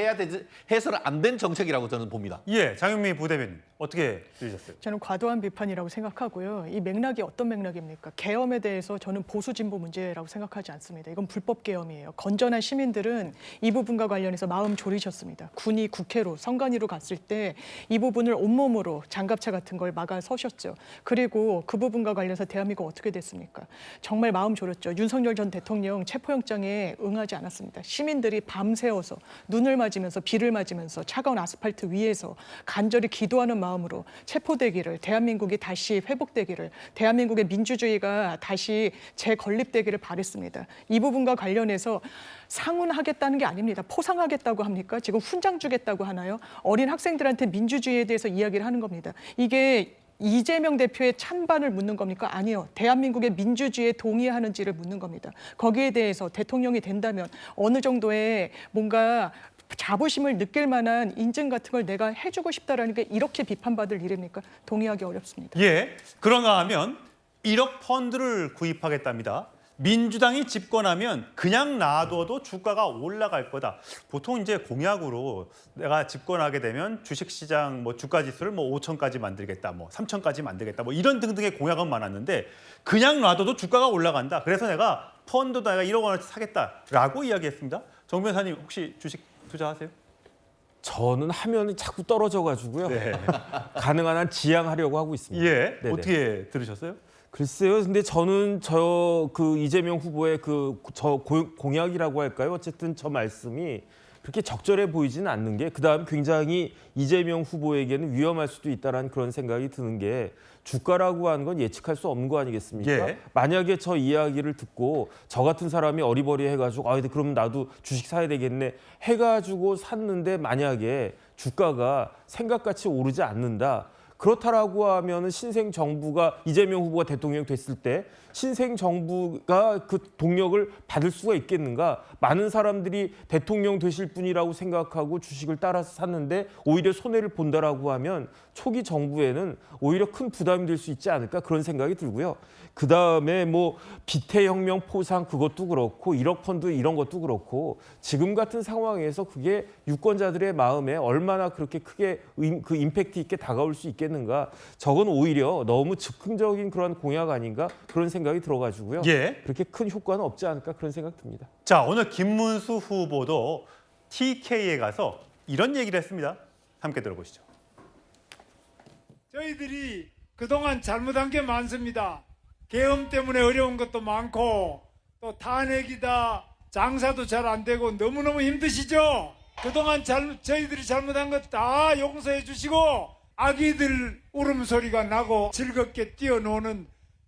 해서는 안 된 정책이라고 저는 봅니다. 예, 장윤미 부대변인 어떻게 들으셨어요? 저는 과도한 비판이라고 생각하고요. 이 맥락이 어떤 맥락입니까? 계엄에 대해서 저는 보수 진보 문제라고 생각하지 않습니다. 이건 불법 계엄이에요. 건전한 시민들은 이 부분과 관련해서 마음 졸이셨습니다. 군이 국회로 선관위로 갔을 때 이 부분을 온몸으로 장갑차 같은 걸 막아 서셨죠. 그리고 그 부분과 관련해서 대한민국 어떻게 됐습니까? 정말 마음 졸였죠. 윤석열 전 대통령 체포영장에 응하지 않았습니다. 시민들이 밤새워서 눈을 맞으면서 비를 맞으면서 차가운 아스팔트 위에서 간절히 기도하는 마음으로 체포되기를, 대한민국이 다시 회복되기를, 대한민국의 민주주의가 다시 재건립되기를 바랬습니다. 이 부분과 관련해서 상훈하겠다는 게 아닙니다. 포상하겠다고 합니까? 지금 훈장 주겠다고 하나요? 어린 학생들한테 민주주의에 대해서 이야기를 하는 겁니다. 이게 이재명 대표의 찬반을 묻는 겁니까? 아니요. 대한민국의 민주주의에 동의하는지를 묻는 겁니다. 거기에 대해서 대통령이 된다면 어느 정도의 뭔가 자부심을 느낄 만한 인증 같은 걸 내가 해주고 싶다라는 게 이렇게 비판받을 일입니까? 동의하기 어렵습니다. 예, 그런가 하면 1억 펀드를 구입하겠답니다. 민주당이 집권하면 그냥 놔둬도 주가가 올라갈 거다. 보통 이제 공약으로 내가 집권하게 되면 주식시장 주가 지수를 5천까지 만들겠다, 3천까지 만들겠다, 이런 등등의 공약은 많았는데 그냥 놔둬도 주가가 올라간다. 그래서 내가 펀드도 내가 1억 원을 사겠다라고 이야기했습니다. 정 변호사님 혹시 주식 투자하세요? 저는 화면이 자꾸 떨어져가지고요. 네. 가능한 한 지양하려고 하고 있습니다. 예, 네네. 어떻게 들으셨어요? 글쎄요. 근데 저는 이재명 후보의 공약이라고 할까요? 어쨌든 저 말씀이 그렇게 적절해 보이지는 않는 게 그다음 굉장히 이재명 후보에게는 위험할 수도 있다라는 그런 생각이 드는 게 주가라고 하는 건 예측할 수 없는 거 아니겠습니까? 예. 만약에 저 이야기를 듣고 저 같은 사람이 어리버리해가지고 그럼 나도 주식 사야 되겠네 해가지고 샀는데 만약에 주가가 생각같이 오르지 않는다. 그렇다라고 하면은 신생 정부가 이재명 후보가 대통령 됐을 때 신생 정부가 그 동력을 받을 수가 있겠는가? 많은 사람들이 대통령 되실 분이라고 생각하고 주식을 따라서 샀는데 오히려 손해를 본다라고 하면 초기 정부에는 오히려 큰 부담이 될 수 있지 않을까 그런 생각이 들고요. 그 다음에 빛의 혁명 포상 그것도 그렇고 1억 펀드 이런 것도 그렇고 지금 같은 상황에서 그게 유권자들의 마음에 얼마나 그렇게 크게 그 임팩트 있게 다가올 수 있겠는가? 저건 오히려 너무 즉흥적인 그런 공약 아닌가 그런 생각. 생각이 들어가지고요. 예. 그렇게 큰 효과는 없지 않을까 그런 생각 듭니다. 자, 오늘 김문수 후보도 TK에 가서 이런 얘기를 했습니다. 함께 들어보시죠. 저희들이 그동안 잘못한 게 많습니다. 계엄 때문에 어려운 것도 많고 또 탄핵이다, 장사도 잘 안 되고 너무너무 힘드시죠? 그동안 저희들이 잘못한 것 다 용서해 주시고 아기들 울음소리가 나고 즐겁게 뛰어노는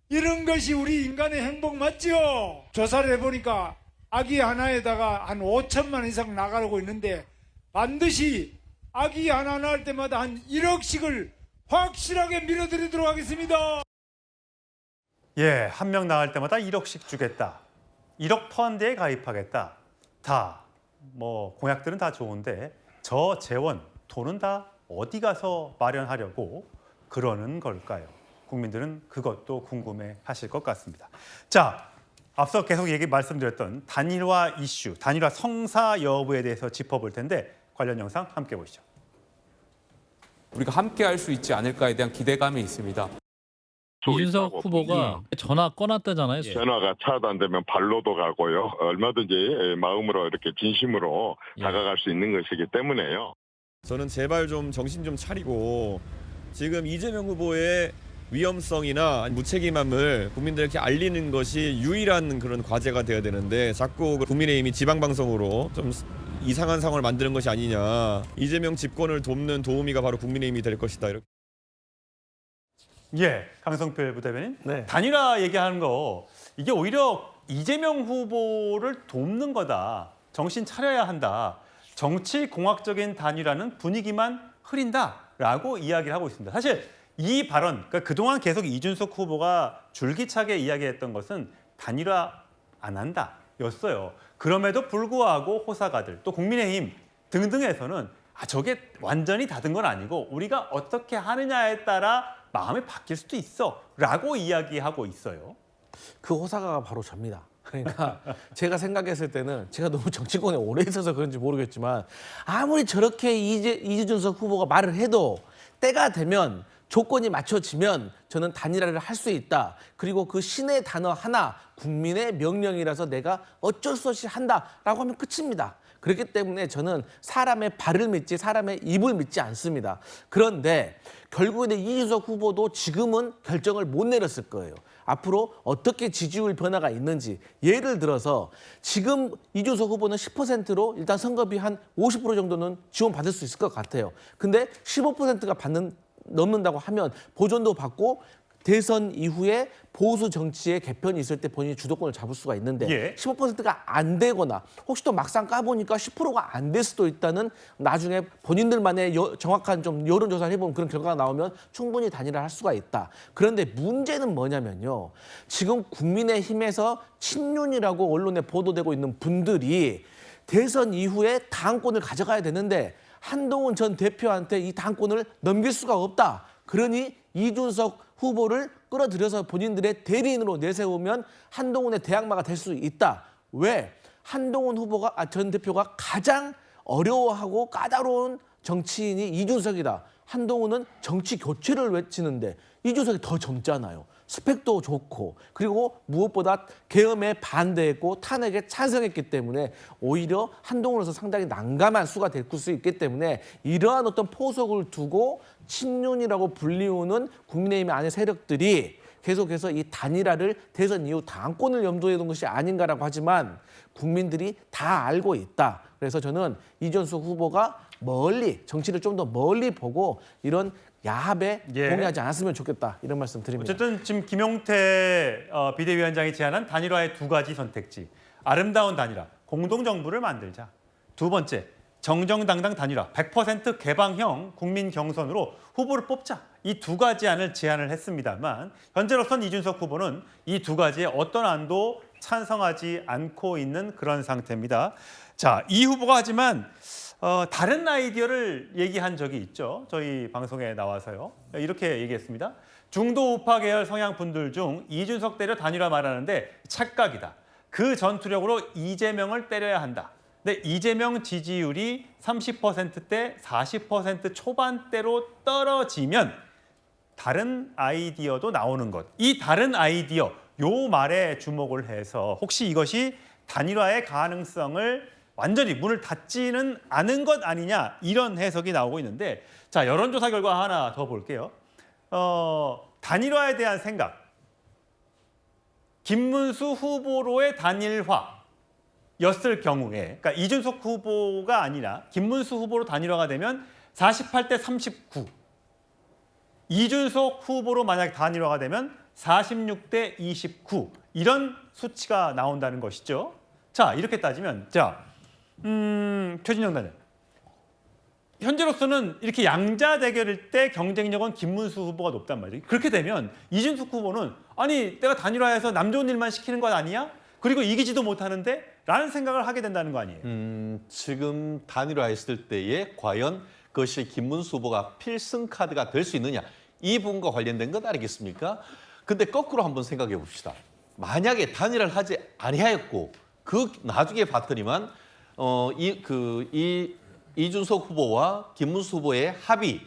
이런 것이 우리 인간의 행복 맞지요? 조사를 해보니까 아기 하나에다가 한 5천만 이상 나가고 있는데 반드시 아기 하나 낳을 때마다 한 1억씩을 확실하게 밀어드리도록 하겠습니다. 예, 한 명 나갈 때마다 1억씩 주겠다. 1억 펀드에 가입하겠다. 다 뭐 공약들은 다 좋은데 저 재원, 돈은 다 어디 가서 마련하려고 그러는 걸까요? 국민들은 그것도 궁금해 하실 것 같습니다. 자, 앞서 계속 말씀드렸던 단일화 이슈, 단일화 성사 여부에 대해서 짚어볼 텐데 관련 영상 함께 보시죠. 우리가 함께 할 수 있지 않을까에 대한 기대감이 있습니다. 이준석 후보가 전화 꺼놨다잖아요. 전화가 차단되면 발로도 가고요. 얼마든지 마음으로 이렇게 진심으로 다가갈 수 있는 것이기 때문에요. 저는 제발 좀 정신 좀 차리고 지금 이재명 후보의 위험성이나 무책임함을 국민들에게 알리는 것이 유일한 그런 과제가 되어야 되는데 자꾸 국민의힘이 지방방송으로 좀 이상한 상황을 만드는 것이 아니냐. 이재명 집권을 돕는 도우미가 바로 국민의힘이 될 것이다. 이렇게. 예, 강성필 부대변인. 네. 단일화 얘기하는 거 이게 오히려 이재명 후보를 돕는 거다. 정신 차려야 한다. 정치 공학적인 단일화는 분위기만 흐린다라고 이야기를 하고 있습니다. 사실 이 발언, 그러니까 그동안 계속 이준석 후보가 줄기차게 이야기했던 것은 단일화 안 한다였어요. 그럼에도 불구하고 호사가들, 또 국민의힘 등등에서는 저게 완전히 닫은 건 아니고 우리가 어떻게 하느냐에 따라 마음이 바뀔 수도 있어라고 이야기하고 있어요. 그 호사가가 바로 접니다. 그러니까 제가 생각했을 때는 제가 너무 정치권에 오래 있어서 그런지 모르겠지만 아무리 저렇게 이준석 후보가 말을 해도 때가 되면 조건이 맞춰지면 저는 단일화를 할 수 있다. 그리고 그 신의 단어 하나 국민의 명령이라서 내가 어쩔 수 없이 한다라고 하면 끝입니다. 그렇기 때문에 저는 사람의 발을 믿지 사람의 입을 믿지 않습니다. 그런데 결국에는 이준석 후보도 지금은 결정을 못 내렸을 거예요. 앞으로 어떻게 지지율 변화가 있는지 예를 들어서 지금 이준석 후보는 10%로 일단 선거비 한 50% 정도는 지원받을 수 있을 것 같아요. 근데 15%가 넘는다고 하면 보존도 받고 대선 이후에 보수 정치의 개편이 있을 때 본인이 주도권을 잡을 수가 있는데 15%가 안 되거나 혹시 또 막상 까보니까 10%가 안 될 수도 있다는 나중에 본인들만의 정확한 좀 여론조사를 해보면 그런 결과가 나오면 충분히 단일화할 수가 있다. 그런데 문제는 뭐냐면요. 지금 국민의힘에서 친윤이라고 언론에 보도되고 있는 분들이 대선 이후에 당권을 가져가야 되는데 한동훈 전 대표한테 이 당권을 넘길 수가 없다. 그러니 이준석 후보를 끌어들여서 본인들의 대리인으로 내세우면 한동훈의 대항마가 될 수 있다. 왜? 한동훈 전 대표가 가장 어려워하고 까다로운 정치인이 이준석이다. 한동훈은 정치 교체를 외치는데 이준석이 더 젊잖아요. 스펙도 좋고 그리고 무엇보다 계엄에 반대했고 탄핵에 찬성했기 때문에 오히려 한동훈으로서 상당히 난감한 수가 될 수 있기 때문에 이러한 어떤 포석을 두고 친윤이라고 불리우는 국민의힘 안의 세력들이 계속해서 이 단일화를 대선 이후 당권을 염두에 둔 것이 아닌가라고 하지만 국민들이 다 알고 있다. 그래서 저는 이준석 후보가 정치를 좀 더 멀리 보고 이런 야합에 동의하지 않았으면 좋겠다. 이런 말씀 드립니다. 어쨌든 지금 김용태 비대위원장이 제안한 단일화의 두 가지 선택지. 아름다운 단일화, 공동정부를 만들자. 두 번째, 정정당당 단일화, 100% 개방형 국민 경선으로 후보를 뽑자. 이 두 가지 안을 제안을 했습니다만 현재로선 이준석 후보는 이 두 가지에 어떤 안도 찬성하지 않고 있는 그런 상태입니다. 자, 이 후보가 하지만 다른 아이디어를 얘기한 적이 있죠. 저희 방송에 나와서요. 이렇게 얘기했습니다. 중도 우파 계열 성향 분들 중 이준석 때려 단일화 말하는데 착각이다. 그 전투력으로 이재명을 때려야 한다. 근데 이재명 지지율이 30%대 40% 초반대로 떨어지면 다른 아이디어도 나오는 것. 이 다른 아이디어 요 말에 주목을 해서 혹시 이것이 단일화의 가능성을 완전히 문을 닫지는 않은 것 아니냐 이런 해석이 나오고 있는데 자 여론조사 결과 하나 더 볼게요. 단일화에 대한 생각. 김문수 후보로의 단일화였을 경우에 그러니까 이준석 후보가 아니라 김문수 후보로 단일화가 되면 48대 39. 이준석 후보로 만약 단일화가 되면 46대 29. 이런 수치가 나온다는 것이죠. 자, 이렇게 따지면 최진영 단장. 현재로서는 이렇게 양자 대결일 때 경쟁력은 김문수 후보가 높단 말이에요. 그렇게 되면 이준석 후보는 아니 내가 단일화해서 남 좋은 일만 시키는 것 아니야? 그리고 이기지도 못하는데? 라는 생각을 하게 된다는 거 아니에요. 지금 단일화했을 때에 과연 그것이 김문수 후보가 필승 카드가 될 수 있느냐. 이 부분과 관련된 것 아니겠습니까? 근데 거꾸로 한번 생각해 봅시다. 만약에 단일화를 하지 아니하였고 그 나중에 봤더니만 이준석 후보와 김문수 후보의 합의,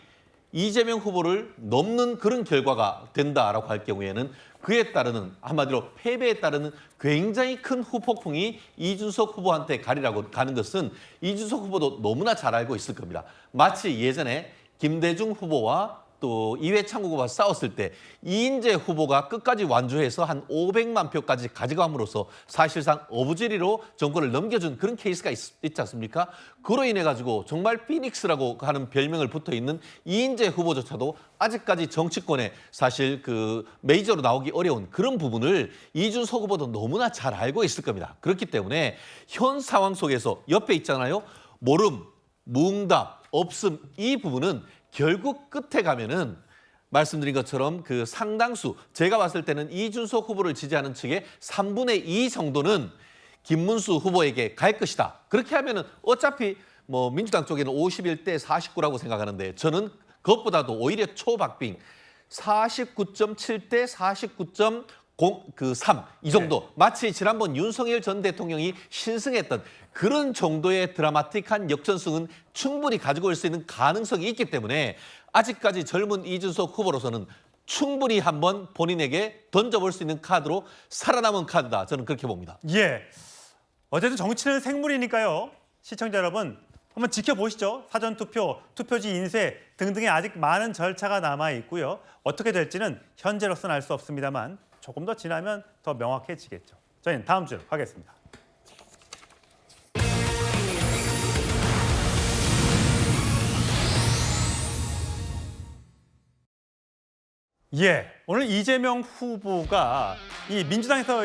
이재명 후보를 넘는 그런 결과가 된다라고 할 경우에는 그에 따르는 한마디로 패배에 따르는 굉장히 큰 후폭풍이 이준석 후보한테 가리라고 가는 것은 이준석 후보도 너무나 잘 알고 있을 겁니다. 마치 예전에 김대중 후보와 또 이회창 후보가 싸웠을 때 이인재 후보가 끝까지 완주해서 한 500만 표까지 가져감으로써 사실상 어부지리로 정권을 넘겨준 그런 케이스가 있지 않습니까? 그로 인해 가지고 정말 피닉스라고 하는 별명을 붙어 있는 이인재 후보조차도 아직까지 정치권에 사실 그 메이저로 나오기 어려운 그런 부분을 이준석 후보도 너무나 잘 알고 있을 겁니다. 그렇기 때문에 현 상황 속에서 옆에 있잖아요. 모름, 무응답, 없음 이 부분은 결국 끝에 가면은 말씀드린 것처럼 그 상당수 제가 봤을 때는 이준석 후보를 지지하는 측의 3분의 2 정도는 김문수 후보에게 갈 것이다. 그렇게 하면은 어차피 뭐 민주당 쪽에는 51대 49라고 생각하는데 저는 그것보다도 오히려 초박빙 49.7대 49.3 이 정도 마치 지난번 윤석열 전 대통령이 신승했던 그런 정도의 드라마틱한 역전승은 충분히 가지고 올 수 있는 가능성이 있기 때문에 아직까지 젊은 이준석 후보로서는 충분히 한번 본인에게 던져볼 수 있는 카드로 살아남은 카드다. 저는 그렇게 봅니다. 예. 어쨌든 정치는 생물이니까요. 시청자 여러분 한번 지켜보시죠. 사전투표, 투표지 인쇄 등등의 아직 많은 절차가 남아 있고요. 어떻게 될지는 현재로서는 알 수 없습니다만 조금 더 지나면 더 명확해지겠죠. 저희는 다음 주로 가겠습니다. 예, 오늘 이재명 후보가 이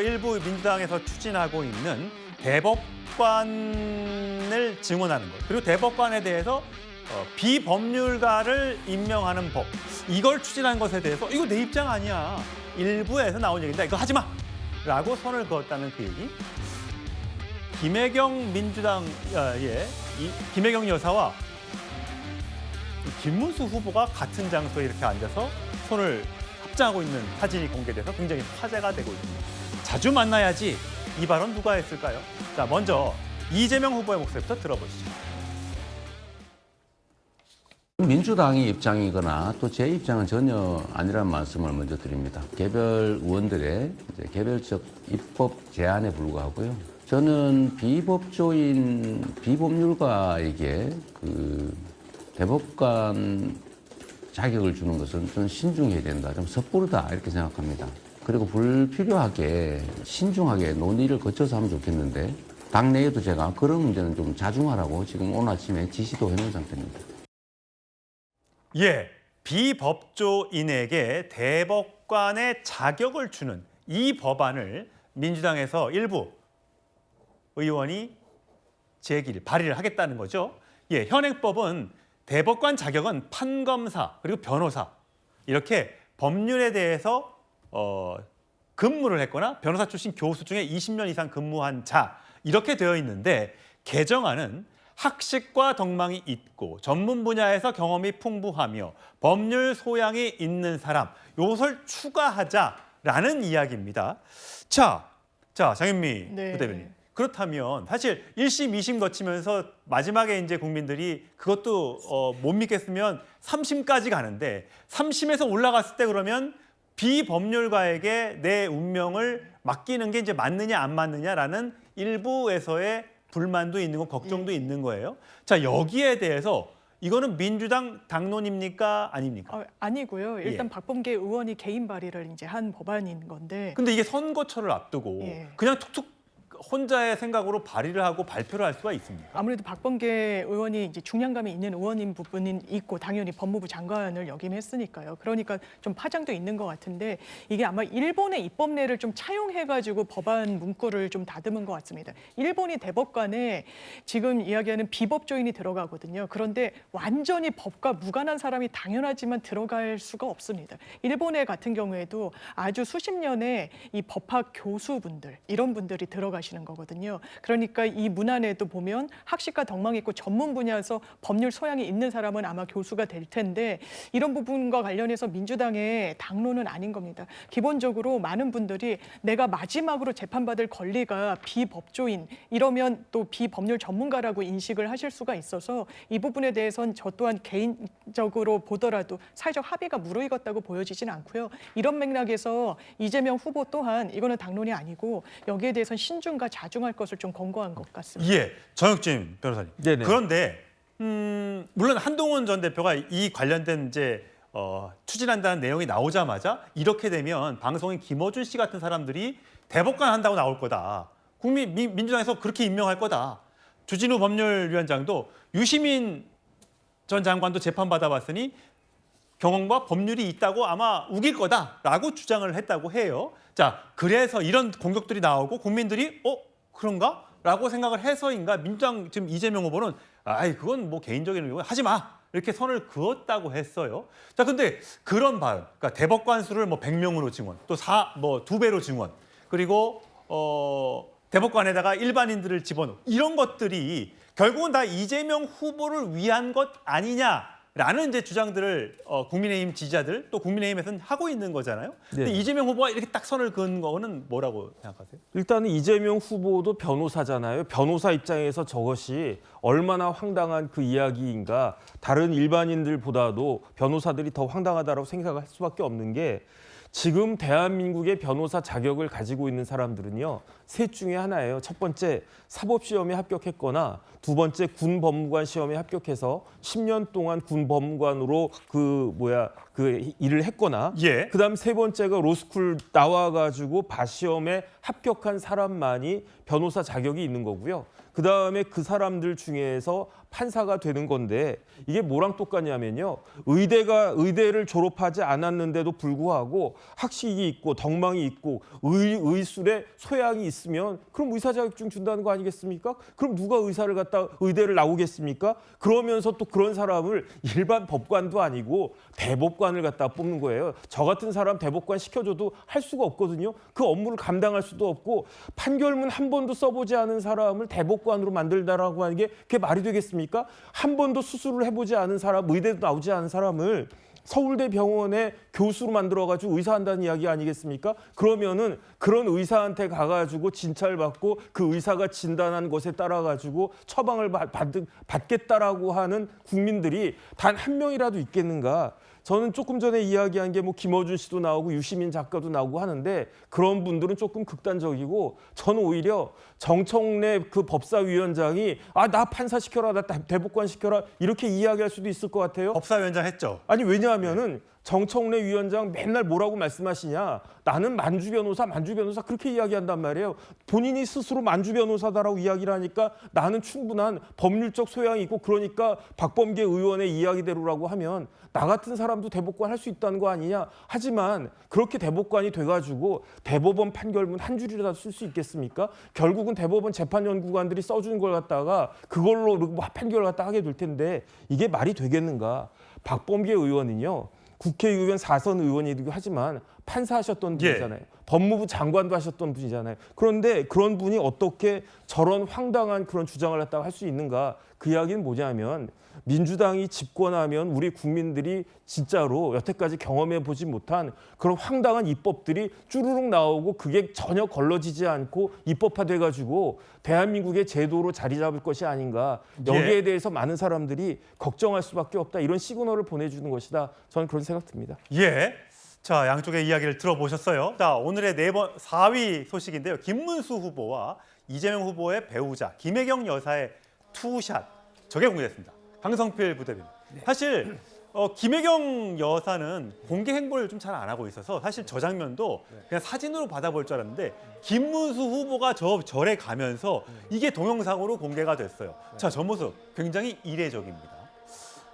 일부 민주당에서 추진하고 있는 대법관을 증언하는 것, 그리고 대법관에 대해서 비법률가를 임명하는 법, 이걸 추진한 것에 대해서 이거 내 입장 아니야. 일부에서 나온 얘기인데 이거 하지 마! 라고 선을 그었다는 그 얘기. 김혜경 김혜경 여사와 김문수 후보가 같은 장소에 이렇게 앉아서 손을 합장하고 있는 사진이 공개돼서 굉장히 화제가 되고 있습니다. 자주 만나야지. 이 발언 누가 했을까요? 자, 먼저 이재명 후보의 목소리부터 들어보시죠. 민주당의 입장이거나 또 제 입장은 전혀 아니라는 말씀을 먼저 드립니다. 개별 의원들의 개별적 입법 제안에 불과하고요. 저는 비법률가에게 그 대법관 자격을 주는 것은 좀 신중해야 된다, 좀 섣부르다 이렇게 생각합니다. 그리고 불필요하게 신중하게 논의를 거쳐서 하면 좋겠는데 당내에도 제가 그런 문제는 좀 자중하라고 지금 오늘 아침에 지시도 해놓은 상태입니다. 예, 비법조인에게 대법관의 자격을 주는 이 법안을 민주당에서 일부 의원이 발의를 하겠다는 거죠. 예, 현행법은 대법관 자격은 판검사 그리고 변호사 이렇게 법률에 대해서 근무를 했거나 변호사 출신 교수 중에 20년 이상 근무한 자 이렇게 되어 있는데 개정안은 학식과 덕망이 있고 전문 분야에서 경험이 풍부하며 법률 소양이 있는 사람 요것을 추가하자라는 이야기입니다. 자 장현미 부대변인. 그렇다면 사실 1심, 2심 거치면서 마지막에 이제 국민들이 그것도 못 믿겠으면 3심까지 가는데 3심에서 올라갔을 때 그러면 비법률가에게 내 운명을 맡기는 게 이제 맞느냐 안 맞느냐라는 일부에서의 불만도 있는 거, 걱정도 있는 거예요. 자, 여기에 대해서 이거는 민주당 당론입니까? 아닙니까? 아니고요. 일단 예. 박범계 의원이 개인 발의를 이제 한 법안인 건데. 근데 이게 선거철을 앞두고 그냥 툭툭 혼자의 생각으로 발의를 하고 발표를 할 수가 있습니까? 아무래도 박범계 의원이 이제 중량감이 있는 의원인 부분이 있고 당연히 법무부 장관을 역임했으니까요. 그러니까 좀 파장도 있는 것 같은데 이게 아마 일본의 입법례를 좀 차용해가지고 법안 문구를 좀 다듬은 것 같습니다. 일본이 대법관에 지금 이야기하는 비법조인이 들어가거든요. 그런데 완전히 법과 무관한 사람이 당연하지만 들어갈 수가 없습니다. 일본의 같은 경우에도 아주 수십 년의 이 법학 교수분들 이런 분들이 들어가시는 거거든요. 그러니까 이 문안에도 보면 학식과 덕망이 있고 전문 분야에서 법률 소양이 있는 사람은 아마 교수가 될 텐데 이런 부분과 관련해서 민주당의 당론은 아닌 겁니다. 기본적으로 많은 분들이 내가 마지막으로 재판받을 권리가 비법조인 이러면 또 비법률 전문가라고 인식을 하실 수가 있어서 이 부분에 대해서는 저 또한 개인적으로 보더라도 사회적 합의가 무르익었다고 보여지진 않고요. 이런 맥락에서 이재명 후보 또한 이거는 당론이 아니고 여기에 대해서는 신중과 자중할 것을 좀 권고한 것 같습니다. 예, 정혁진 변호사님. 네네. 그런데 물론 한동훈 전 대표가 이 관련된 이제 추진한다는 내용이 나오자마자 이렇게 되면 방송인 김어준 씨 같은 사람들이 대법관 한다고 나올 거다. 민주당에서 그렇게 임명할 거다. 주진우 법률위원장도 유시민 전 장관도 재판받아봤으니 경험과 법률이 있다고 아마 우길 거다라고 주장을 했다고 해요. 자, 그래서 이런 공격들이 나오고 국민들이 그런가? 라고 생각을 해서인가 민주당 지금 이재명 후보는 그건 뭐 개인적인 의견 하지 마. 이렇게 선을 그었다고 했어요. 자, 근데 그런 발언, 그러니까 대법관 수를 뭐 100명으로 증원, 또 2배로 증원, 그리고 대법관에다가 일반인들을 집어넣고 이런 것들이 결국은 다 이재명 후보를 위한 것 아니냐라는 이제 주장들을 국민의힘 지지자들 또 국민의힘에서는 하고 있는 거잖아요. 근데 이재명 후보가 이렇게 딱 선을 그은 거는 뭐라고 생각하세요? 일단은 이재명 후보도 변호사잖아요. 변호사 입장에서 저것이 얼마나 황당한 그 이야기인가. 다른 일반인들보다도 변호사들이 더 황당하다고 생각할 수밖에 없는 게 지금 대한민국의 변호사 자격을 가지고 있는 사람들은요. 셋 중에 하나예요. 첫 번째, 사법시험에 합격했거나 두 번째, 군법무관 시험에 합격해서 10년 동안 군법무관으로 그 일을 했거나 그다음 세 번째가 로스쿨 나와가지고 바시험에 합격한 사람만이 변호사 자격이 있는 거고요. 그다음에 그 사람들 중에서 판사가 되는 건데 이게 뭐랑 똑같냐면요. 의대를 졸업하지 않았는데도 불구하고 학식이 있고 덕망이 있고 의술에 소양이 있으면 그럼 의사 자격증 준다는 거 아니겠습니까? 그럼 누가 의대를 나오겠습니까? 그러면서 또 그런 사람을 일반 법관도 아니고 대법관을 갖다 뽑는 거예요. 저 같은 사람 대법관 시켜줘도 할 수가 없거든요. 그 업무를 감당할 수도 없고 판결문 한 번도 써보지 않은 사람을 대법관으로 만들다라고 하는 게 그게 말이 되겠습니까? 한 번도 수술을 해보지 않은 사람, 의대도 나오지 않은 사람을 서울대 병원에 교수로 만들어가지고 의사한다는 이야기 아니겠습니까? 그러면은 그런 의사한테 가가지고 진찰 받고 그 의사가 진단한 것에 따라가지고 처방을 받겠다라고 하는 국민들이 단 한 명이라도 있겠는가? 저는 조금 전에 이야기한 게 뭐 김어준 씨도 나오고 유시민 작가도 나오고 하는데 그런 분들은 조금 극단적이고 저는 오히려 정청래 그 법사위원장이 나 판사 시켜라, 나 대법관 시켜라 이렇게 이야기할 수도 있을 것 같아요. 법사위원장 했죠. 아니 왜냐하면은 정청래 위원장 맨날 뭐라고 말씀하시냐. 나는 만주 변호사 그렇게 이야기한단 말이에요. 본인이 스스로 만주 변호사다라고 이야기를 하니까 나는 충분한 법률적 소양이 있고 그러니까 박범계 의원의 이야기대로라고 하면 나 같은 사람도 대법관 할 수 있다는 거 아니냐. 하지만 그렇게 대법관이 돼가지고 대법원 판결문 한 줄이라도 쓸 수 있겠습니까? 결국은 대법원 재판연구관들이 써준 걸 갖다가 그걸로 판결을 갖다 하게 될 텐데 이게 말이 되겠는가. 박범계 의원은요. 국회의원 4선 의원이기도 하지만 판사하셨던 분이잖아요. 법무부 장관도 하셨던 분이잖아요. 그런데 그런 분이 어떻게 저런 황당한 그런 주장을 갖다가 할 수 있는가. 그 이야기는 뭐냐면 민주당이 집권하면 우리 국민들이 진짜로 여태까지 경험해 보지 못한 그런 황당한 입법들이 쭈루룩 나오고 그게 전혀 걸러지지 않고 입법화돼가지고 대한민국의 제도로 자리 잡을 것이 아닌가. 여기에 대해서 많은 사람들이 걱정할 수밖에 없다. 이런 시그널을 보내주는 것이다. 저는 그런 생각 듭니다. 예. 자, 양쪽의 이야기를 들어보셨어요. 자, 오늘의 4위 소식인데요. 김문수 후보와 이재명 후보의 배우자 김혜경 여사의 투샷, 저게 공개됐습니다. 강성필 부대변인. 사실 김혜경 여사는 공개 행보를 좀 잘 안 하고 있어서 사실 저 장면도 그냥 사진으로 받아볼 줄 알았는데 김문수 후보가 저 절에 가면서 이게 동영상으로 공개가 됐어요. 자, 저 모습 굉장히 이례적입니다.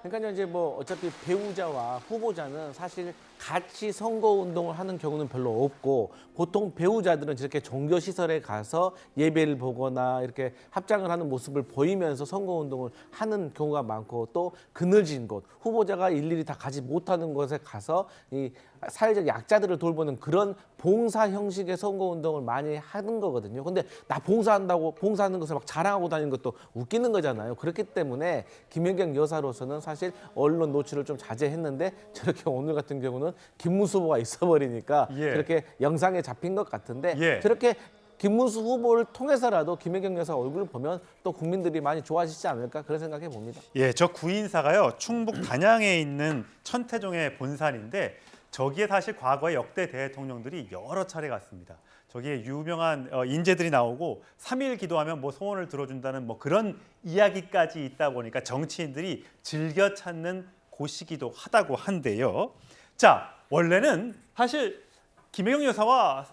그러니까 이제 뭐 어차피 배우자와 후보자는 사실 같이 선거 운동을 하는 경우는 별로 없고 보통 배우자들은 저렇게 종교 시설에 가서 예배를 보거나 이렇게 합장을 하는 모습을 보이면서 선거 운동을 하는 경우가 많고 또 그늘진 곳, 후보자가 일일이 다 가지 못하는 곳에 가서 이 사회적 약자들을 돌보는 그런 봉사 형식의 선거 운동을 많이 하는 거거든요. 근데 나 봉사한다고 봉사하는 것을 막 자랑하고 다니는 것도 웃기는 거잖아요. 그렇기 때문에 김혜경 여사로서는 사실 언론 노출을 좀 자제했는데 저렇게 오늘 같은 경우는 김문수 후보가 있어버리니까 그렇게 영상에 잡힌 것 같은데 저렇게 김문수 후보를 통해서라도 김혜경 여사 얼굴을 보면 또 국민들이 많이 좋아하시지 않을까 그런 생각해 봅니다. 예, 저 구인사가요 충북 단양에 있는 천태종의 본산인데 저기에 사실 과거에 역대 대통령들이 여러 차례 갔습니다. 저기에 유명한 인재들이 나오고 3일 기도하면 뭐 소원을 들어준다는 뭐 그런 이야기까지 있다 보니까 정치인들이 즐겨 찾는 곳이기도 하다고 한데요. 자, 원래는 사실 김혜경 여사와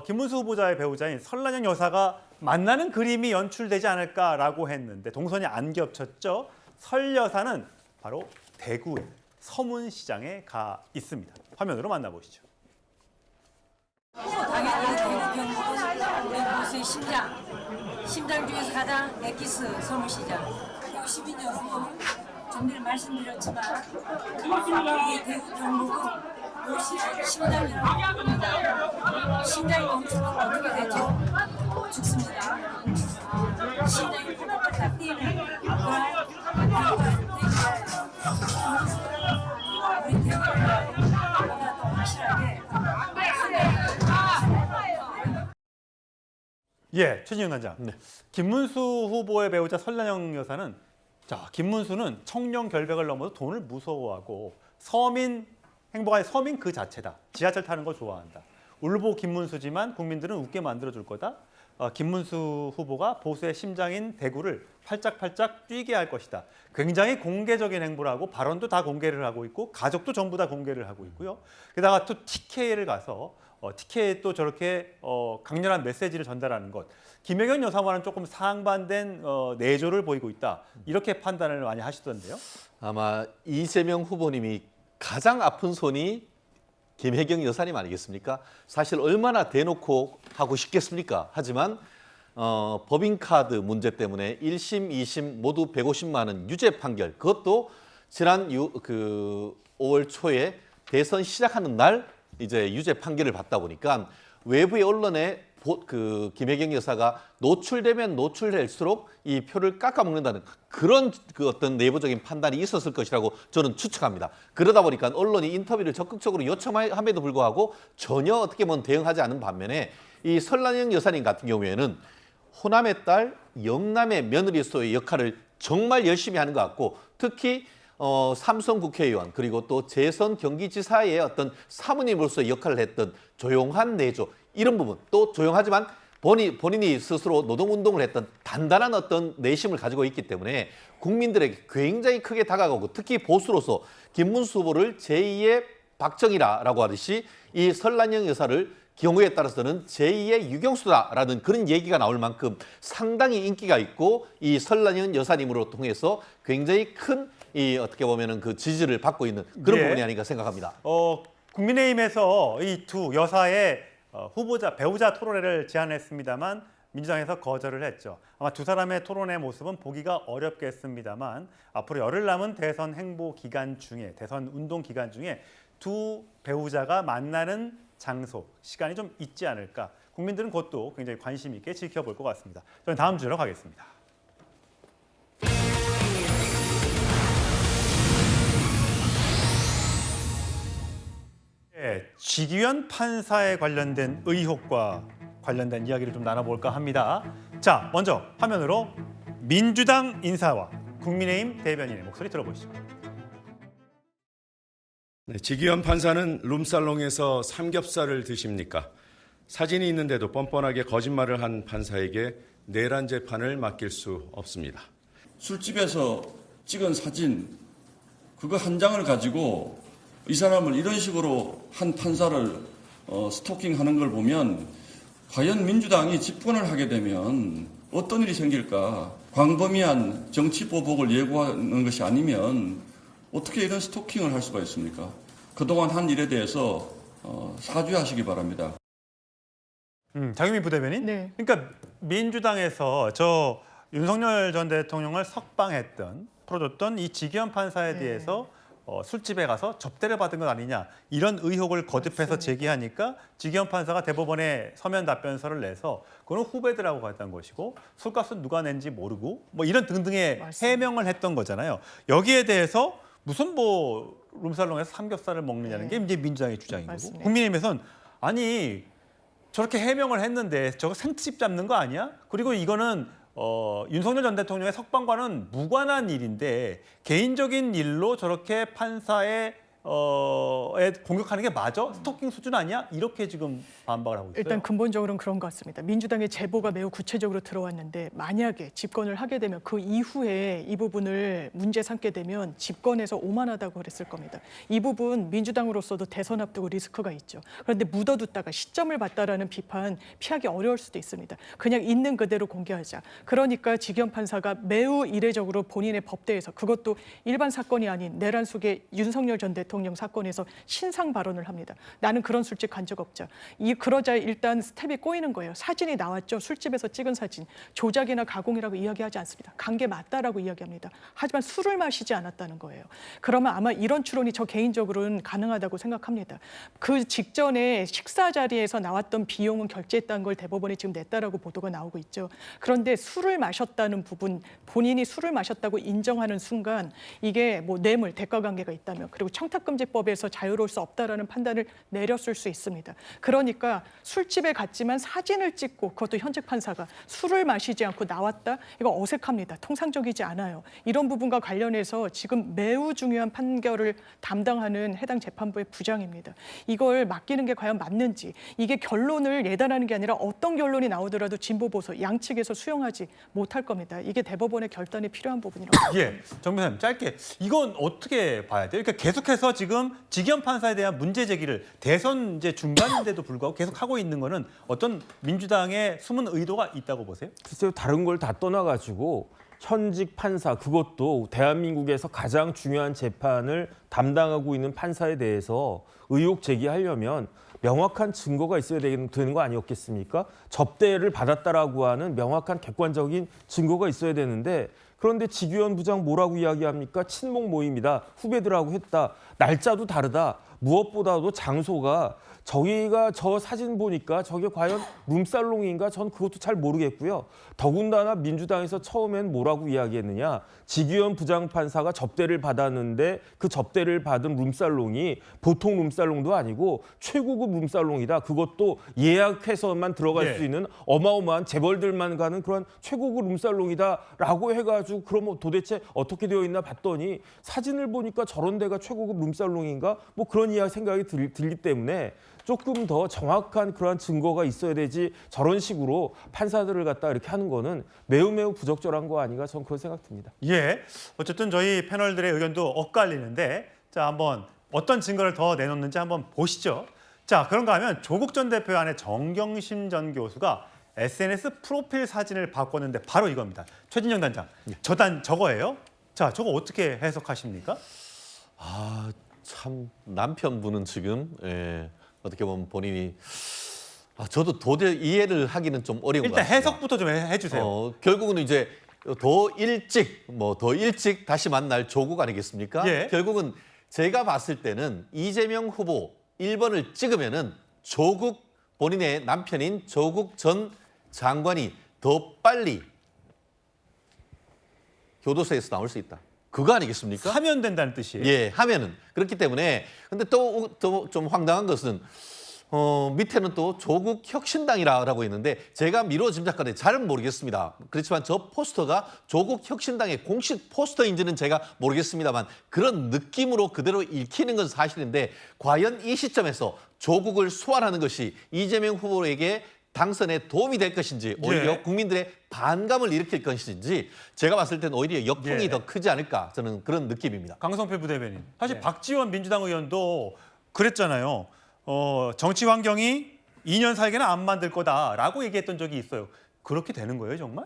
김문수 후보자의 배우자인 설란영 여사가 만나는 그림이 연출되지 않을까라고 했는데 동선이 안 겹쳤죠. 설 여사는 바로 대구의 서문시장에 가 있습니다. 화면으로 만나보시죠. 당연히 대구 경북은 우리 보수의 심장 중에서 가장 엑기스 서문시장. 52년 후 전에 말씀드렸지만 우리 대구 경북은 보수의 심장이라고 합니다. 심장이 멈추면 어떻게 되죠? 죽습니다. 심장이 팍팍 뛰는 그런 우리 대구가 더 확실하게 예, 최진영 단장. 김문수 후보의 배우자 설란영 여사는 김문수는 청년 결백을 넘어서 돈을 무서워하고 서민 행복한 서민 그 자체다. 지하철 타는 걸 좋아한다. 울보 김문수지만 국민들은 웃게 만들어줄 거다. 김문수 후보가 보수의 심장인 대구를 팔짝팔짝 뛰게 할 것이다. 굉장히 공개적인 행보를 하고 발언도 다 공개를 하고 있고 가족도 전부 다 공개를 하고 있고요. 게다가 또 TK를 가서 TK에 또 저렇게 강렬한 메시지를 전달하는 것. 김혜경 여사와는 조금 상반된 내조를 보이고 있다. 이렇게 판단을 많이 하시던데요. 아마 이재명 후보님이 가장 아픈 손이 김혜경 여사님 아니겠습니까? 사실 얼마나 대놓고 하고 싶겠습니까? 하지만 법인카드 문제 때문에 1심, 2심 모두 150만 원 유죄 판결. 그것도 지난 5월 초에 대선 시작하는 날 이제 유죄 판결을 받다 보니까 외부의 언론에 김혜경 여사가 노출되면 노출될수록 이 표를 깎아먹는다는 그런 어떤 내부적인 판단이 있었을 것이라고 저는 추측합니다. 그러다 보니까 언론이 인터뷰를 적극적으로 요청함에도 불구하고 전혀 어떻게 보면 대응하지 않은 반면에 이 설란영 여사님 같은 경우에는 호남의 딸, 영남의 며느리로서의 역할을 정말 열심히 하는 것 같고 특히 삼성 국회의원 그리고 또 재선 경기지사의 어떤 사모님으로서 역할을 했던 조용한 내조 이런 부분 또 조용하지만 본인이 스스로 노동운동을 했던 단단한 어떤 내심을 가지고 있기 때문에 국민들에게 굉장히 크게 다가가고 특히 보수로서 김문수 후보를 제2의 박정희라고 하듯이 이 설란영 여사를 경우에 따라서는 제2의 유경수다라는 그런 얘기가 나올 만큼 상당히 인기가 있고 이 설란영 여사님으로 통해서 굉장히 큰 어떻게 보면은 그 지지를 받고 있는 그런 부분이 아닌가 생각합니다. 국민의힘에서 이 두 여사의 배우자 토론회를 제안했습니다만 민주당에서 거절을 했죠. 아마 두 사람의 토론회 모습은 보기가 어렵겠습니다만 앞으로 열흘 남은 대선 행보 기간 중에 대선 운동 기간 중에 두 배우자가 만나는 장소, 시간이 좀 있지 않을까. 국민들은 그것도 굉장히 관심 있게 지켜볼 것 같습니다. 저는 다음 주로 가겠습니다. 지기현 판사에 관련된 의혹과 관련된 이야기를 좀 나눠볼까 합니다. 자, 먼저 화면으로 민주당 인사와 국민의힘 대변인의 목소리 들어보시죠. 네, 지기현 판사는 룸살롱에서 삼겹살을 드십니까? 사진이 있는데도 뻔뻔하게 거짓말을 한 판사에게 내란 재판을 맡길 수 없습니다. 술집에서 찍은 사진 그거 한 장을 가지고 이 사람을 이런 식으로 한 판사를 스토킹하는 걸 보면 과연 민주당이 집권을 하게 되면 어떤 일이 생길까? 광범위한 정치 보복을 예고하는 것이 아니면 어떻게 이런 스토킹을 할 수가 있습니까? 그동안 한 일에 대해서 사죄하시기 바랍니다. 장유민 부대변인? 네. 그러니까 민주당에서 저 윤석열 전 대통령을 석방했던, 풀어줬던 이 지기현 판사에 대해서 술집에 가서 접대를 받은 것 아니냐 이런 의혹을 거듭해서 제기하니까 지기현 판사가 대법원에 서면 답변서를 내서 그건 후배들하고 갔던 것이고 술값은 누가 낸지 모르고 뭐 이런 등등의 해명을 했던 거잖아요. 여기에 대해서 무슨 뭐 룸살롱에서 삼겹살을 먹느냐는 게 이제 민주당의 주장인 거고 국민의힘에서는 아니 저렇게 해명을 했는데 저거 생집 잡는 거 아니야? 그리고 이거는 윤석열 전 대통령의 석방과는 무관한 일인데 개인적인 일로 저렇게 판사에 공격하는 게 맞아? 스토킹 수준 아니야? 이렇게 지금 반박을 하고 있어요. 일단 근본적으로는 그런 것 같습니다. 민주당의 제보가 매우 구체적으로 들어왔는데 만약에 집권을 하게 되면 그 이후에 이 부분을 문제 삼게 되면 집권에서 오만하다고 그랬을 겁니다. 이 부분 민주당으로서도 대선 앞두고 리스크가 있죠. 그런데 묻어뒀다가 시점을 봤다라는 비판 피하기 어려울 수도 있습니다. 그냥 있는 그대로 공개하자. 그러니까 지기현 판사가 매우 이례적으로 본인의 법대에서 그것도 일반 사건이 아닌 내란 속의 윤석열 전 대통령 사건에서 신상 발언을 합니다. 나는 그런 술집 간 적 없자. 그러자 일단 스텝이 꼬이는 거예요. 사진이 나왔죠. 술집에서 찍은 사진. 조작이나 가공이라고 이야기하지 않습니다. 간 게 맞다라고 이야기합니다. 하지만 술을 마시지 않았다는 거예요. 그러면 아마 이런 추론이 저 개인적으로는 가능하다고 생각합니다. 그 직전에 식사 자리에서 나왔던 비용은 결제했다는 걸 대법원이 지금 냈다라고 보도가 나오고 있죠. 그런데 술을 마셨다는 부분, 본인이 술을 마셨다고 인정하는 순간 이게 뭐 뇌물, 대가관계가 있다면 그리고 청탁금지법에서 자유로울 수 없다라는 판단을 내렸을 수 있습니다. 그러니까 술집에 갔지만 사진을 찍고 그것도 현직 판사가 술을 마시지 않고 나왔다? 이거 어색합니다. 통상적이지 않아요. 이런 부분과 관련해서 지금 매우 중요한 판결을 담당하는 해당 재판부의 부장입니다. 이걸 맡기는 게 과연 맞는지 이게 결론을 예단하는 게 아니라 어떤 결론이 나오더라도 진보 보수 양측에서 수용하지 못할 겁니다. 이게 대법원의 결단이 필요한 부분이라고 예, 정 변호사님 짧게 이건 어떻게 봐야 돼요? 그러니까 계속해서 지금 지기현 판사에 대한 문제 제기를 대선 이제 중간인데도 불구하고 계속 하고 있는 거는 어떤 민주당의 숨은 의도가 있다고 보세요? 글쎄요, 다른 걸 다 떠나가지고 현직 판사, 그것도 대한민국에서 가장 중요한 재판을 담당하고 있는 판사에 대해서 의혹 제기하려면 명확한 증거가 있어야 되는 거 아니었겠습니까? 접대를 받았다라고 하는 명확한 객관적인 증거가 있어야 되는데 그런데 지기현 부장 뭐라고 이야기합니까? 친목 모임이다. 후배들하고 했다. 날짜도 다르다. 무엇보다도 장소가 저희가 저 사진 보니까 저게 과연 룸살롱인가? 전 그것도 잘 모르겠고요. 더군다나 민주당에서 처음엔 뭐라고 이야기했느냐. 지기현 부장판사가 접대를 받았는데 그 접대를 받은 룸살롱이 보통 룸살롱도 아니고 최고급 룸살롱이다. 그것도 예약해서만 들어갈 수 있는 어마어마한 재벌들만 가는 그런 최고급 룸살롱이다라고 해가지고 그럼 도대체 어떻게 되어 있나 봤더니 사진을 보니까 저런 데가 최고급 룸살롱인가? 뭐 그런 생각이 들기 때문에 조금 더 정확한 그러한 증거가 있어야 되지 저런 식으로 판사들을 갖다 이렇게 하는 거는 매우 부적절한 거 아닌가 저는 그런 생각 듭니다. 예, 어쨌든 저희 패널들의 의견도 엇갈리는데 자 한번 어떤 증거를 더 내놓는지 한번 보시죠. 자 그런가 하면 조국 전 대표 안에 정경심 전 교수가 SNS 프로필 사진을 바꿨는데 바로 이겁니다. 최진영 단장, 저거예요. 자 저거 어떻게 해석하십니까? 참 남편분은 지금 어떻게 보면 본인이 저도 도저히 이해를 하기는 좀 어려운 것 같습니다. 일단 해석부터 좀 해주세요. 결국은 이제 더 일찍 다시 만날 조국 아니겠습니까? 결국은 제가 봤을 때는 이재명 후보 1번을 찍으면은 본인의 남편인 조국 전 장관이 더 빨리 교도소에서 나올 수 있다. 그거 아니겠습니까? 하면 된다는 뜻이에요. 예, 하면은. 그렇기 때문에 근데 또 좀 황당한 것은 밑에는 또 조국 혁신당이라고 있는데 제가 미루어 짐작하는데 잘 모르겠습니다. 그렇지만 저 포스터가 조국 혁신당의 공식 포스터인지는 제가 모르겠습니다만 그런 느낌으로 그대로 읽히는 건 사실인데 과연 이 시점에서 조국을 소환하는 것이 이재명 후보에게 당선에 도움이 될 것인지 오히려 예. 국민들의 반감을 일으킬 것인지 제가 봤을 때는 오히려 역풍이 예. 더 크지 않을까 저는 그런 느낌입니다. 강성필 부대변인. 사실 네. 박지원 민주당 의원도 그랬잖아요. 정치 환경이 2년 살기는 안 만들 거다라고 얘기했던 적이 있어요. 그렇게 되는 거예요, 정말?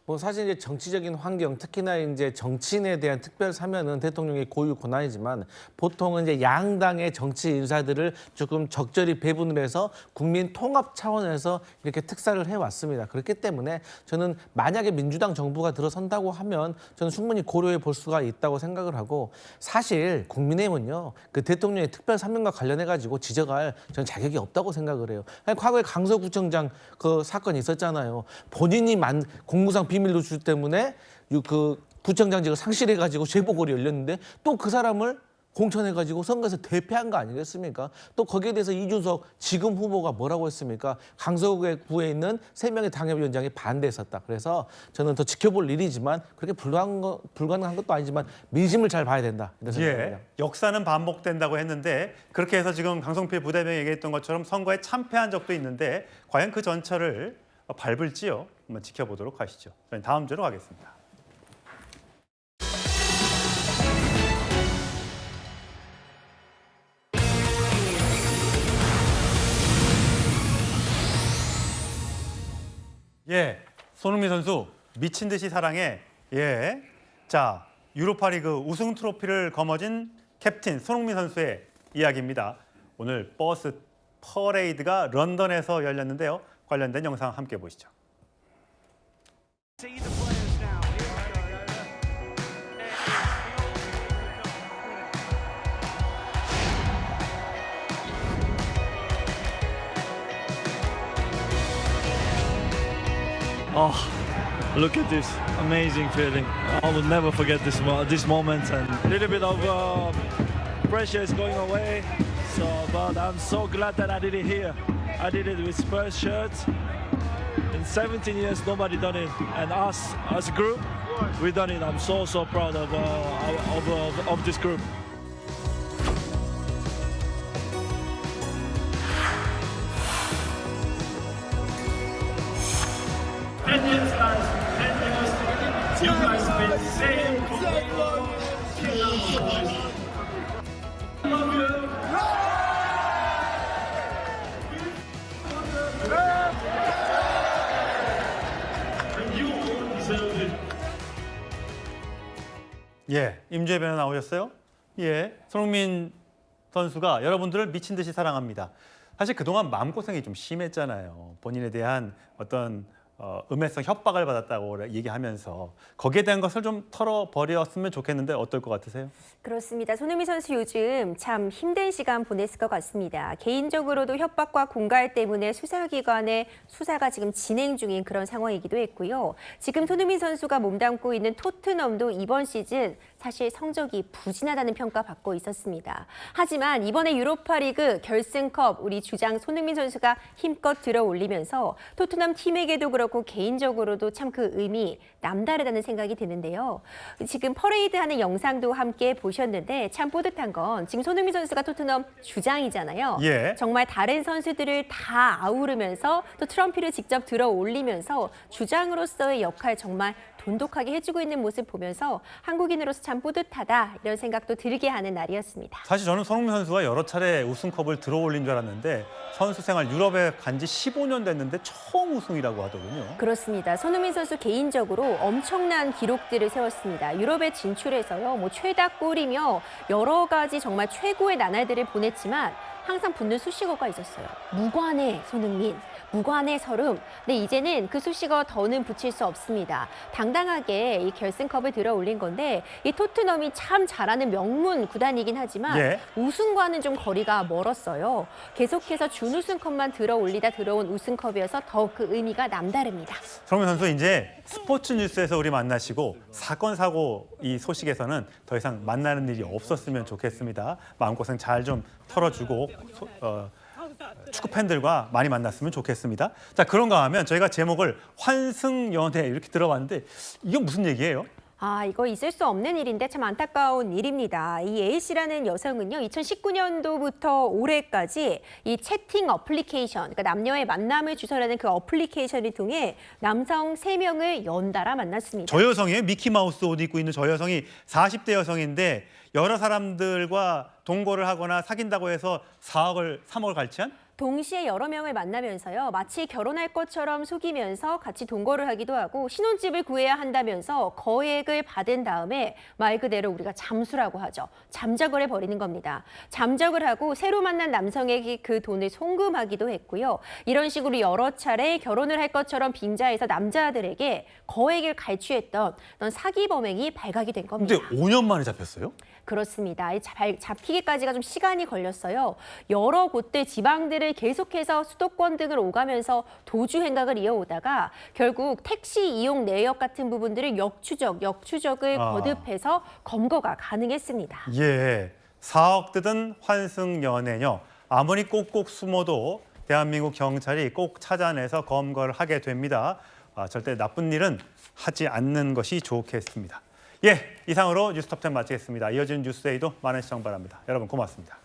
뭐 사실 이제 정치적인 환경, 특히나 이제 정치인에 대한 특별 사면은 대통령의 고유 권한이지만 보통은 이제 양당의 정치 인사들을 조금 적절히 배분을 해서 국민 통합 차원에서 이렇게 특사를 해왔습니다. 그렇기 때문에 저는 만약에 민주당 정부가 들어선다고 하면 저는 충분히 고려해 볼 수가 있다고 생각을 하고 사실 국민의힘은요 그 대통령의 특별 사면과 관련해 가지고 지적할 저는 자격이 없다고 생각을 해요. 아니, 과거에 강서구청장 그 사건이 있었잖아요. 본인이 공무상 비밀 누출 때문에 그 구청장직을 상실해가지고 재보궐이 열렸는데 또 그 사람을 공천해가지고 선거에서 대패한 거 아니겠습니까? 또 거기에 대해서 이준석 지금 후보가 뭐라고 했습니까? 강서구에 있는 3명의 당협위원장이 반대했었다. 그래서 저는 더 지켜볼 일이지만 그렇게 불가능한 것도 아니지만 민심을 잘 봐야 된다. 이런 생각입니다. 예, 역사는 반복된다고 했는데 그렇게 해서 지금 강성필 부대변인이 얘기했던 것처럼 선거에 참패한 적도 있는데 과연 그 전철을 밟을지요? 한번 지켜보도록 하시죠. 저희 다음 주로 가겠습니다. 예, 손흥민 선수 미친 듯이 사랑해. 예, 자 유로파리그 우승 트로피를 거머쥔 캡틴 손흥민 선수의 이야기입니다. 오늘 버스 퍼레이드가 런던에서 열렸는데요. 관련된 영상 함께 보시죠. Oh, look at this amazing feeling. I will never forget this moment, and a little bit of pressure is going away. But I'm so glad that I did it here. I did it with Spurs shirts. In 17 years, nobody done it, and us as a group, we done it. I'm so proud of this group. You guys have been saying 예, 임주혜 변호사 나오셨어요? 예, 손흥민 선수가 여러분들을 미친 듯이 사랑합니다. 사실 그동안 마음고생이 좀 심했잖아요. 본인에 대한 어떤 음해성 협박을 받았다고 얘기하면서 거기에 대한 것을 좀 털어버렸으면 좋겠는데 어떨 것 같으세요? 그렇습니다. 손흥민 선수 요즘 참 힘든 시간 보냈을 것 같습니다. 개인적으로도 협박과 공갈 때문에 수사기관의 수사가 지금 진행 중인 그런 상황이기도 했고요. 지금 손흥민 선수가 몸담고 있는 토트넘도 이번 시즌 사실 성적이 부진하다는 평가받고 있었습니다. 하지만 이번에 유로파리그 결승컵 우리 주장 손흥민 선수가 힘껏 들어올리면서 토트넘 팀에게도 그렇고 개인적으로도 참 그 의미 남다르다는 생각이 드는데요. 지금 퍼레이드하는 영상도 함께 보셨는데 참 뿌듯한 건 지금 손흥민 선수가 토트넘 주장이잖아요. 예. 정말 다른 선수들을 다 아우르면서 또 트럼피를 직접 들어 올리면서 주장으로서의 역할 정말 돈독하게 해주고 있는 모습 보면서 한국인으로서 참 뿌듯하다 이런 생각도 들게 하는 날이었습니다. 사실 저는 손흥민 선수가 여러 차례 우승컵을 들어올린 줄 알았는데 선수 생활 유럽에 간 지 15년 됐는데 처음 우승이라고 하더군요. 그렇습니다. 손흥민 선수 개인적으로 엄청난 기록들을 세웠습니다. 유럽에 진출해서요, 뭐 최다골이며 여러 가지 정말 최고의 나날들을 보냈지만 항상 붙는 수식어가 있었어요. 무관의 손흥민, 무관의 서름. 근데 이제는 그 수식어 더는 붙일 수 없습니다. 당당하게 이 결승컵을 들어 올린 건데 이 토트넘이 참 잘하는 명문 구단이긴 하지만 예. 우승과는 좀 거리가 멀었어요. 계속해서 준우승컵만 들어 올리다 들어온 우승컵이어서 더욱 그 의미가 남다릅니다. 손흥민 선수 이제 스포츠 뉴스에서 우리 만나시고 사건 사고 이 소식에서는 더 이상 만나는 일이 없었으면 좋겠습니다. 마음고생 잘 좀 털어주고 축구 팬들과 많이 만났으면 좋겠습니다. 자, 그런가 하면 저희가 제목을 환승연애 이렇게 들어봤는데 이건 무슨 얘기예요? 이거 있을 수 없는 일인데 참 안타까운 일입니다. 이 A씨라는 여성은요, 2019년도부터 올해까지 이 채팅 어플리케이션, 그러니까 남녀의 만남을 주선하는 그 어플리케이션을 통해 남성 3명을 연달아 만났습니다. 저 여성이에요? 미키마우스 옷 입고 있는 저 여성이 40대 여성인데 여러 사람들과 동거를 하거나 사귄다고 해서 3억을 갈취한? 동시에 여러 명을 만나면서요, 마치 결혼할 것처럼 속이면서 같이 동거를 하기도 하고 신혼집을 구해야 한다면서 거액을 받은 다음에 말 그대로 우리가 잠수라고 하죠. 잠적을 해버리는 겁니다. 잠적을 하고 새로 만난 남성에게 그 돈을 송금하기도 했고요. 이런 식으로 여러 차례 결혼을 할 것처럼 빙자해서 남자들에게 거액을 갈취했던 사기 범행이 발각이 된 겁니다. 근데 5년 만에 잡혔어요? 그렇습니다. 잡히기까지가 좀 시간이 걸렸어요. 여러 곳들 지방들을 계속해서 수도권 등을 오가면서 도주 행각을 이어오다가 결국 택시 이용 내역 같은 부분들을 역추적을 거듭해서 검거가 가능했습니다. 예, 4억 뜯은 환승연애녀. 아무리 꼭꼭 숨어도 대한민국 경찰이 꼭 찾아내서 검거를 하게 됩니다. 절대 나쁜 일은 하지 않는 것이 좋겠습니다. 예, 이상으로 뉴스톱10 마치겠습니다. 이어지는 뉴스데이도 많은 시청 바랍니다. 여러분 고맙습니다.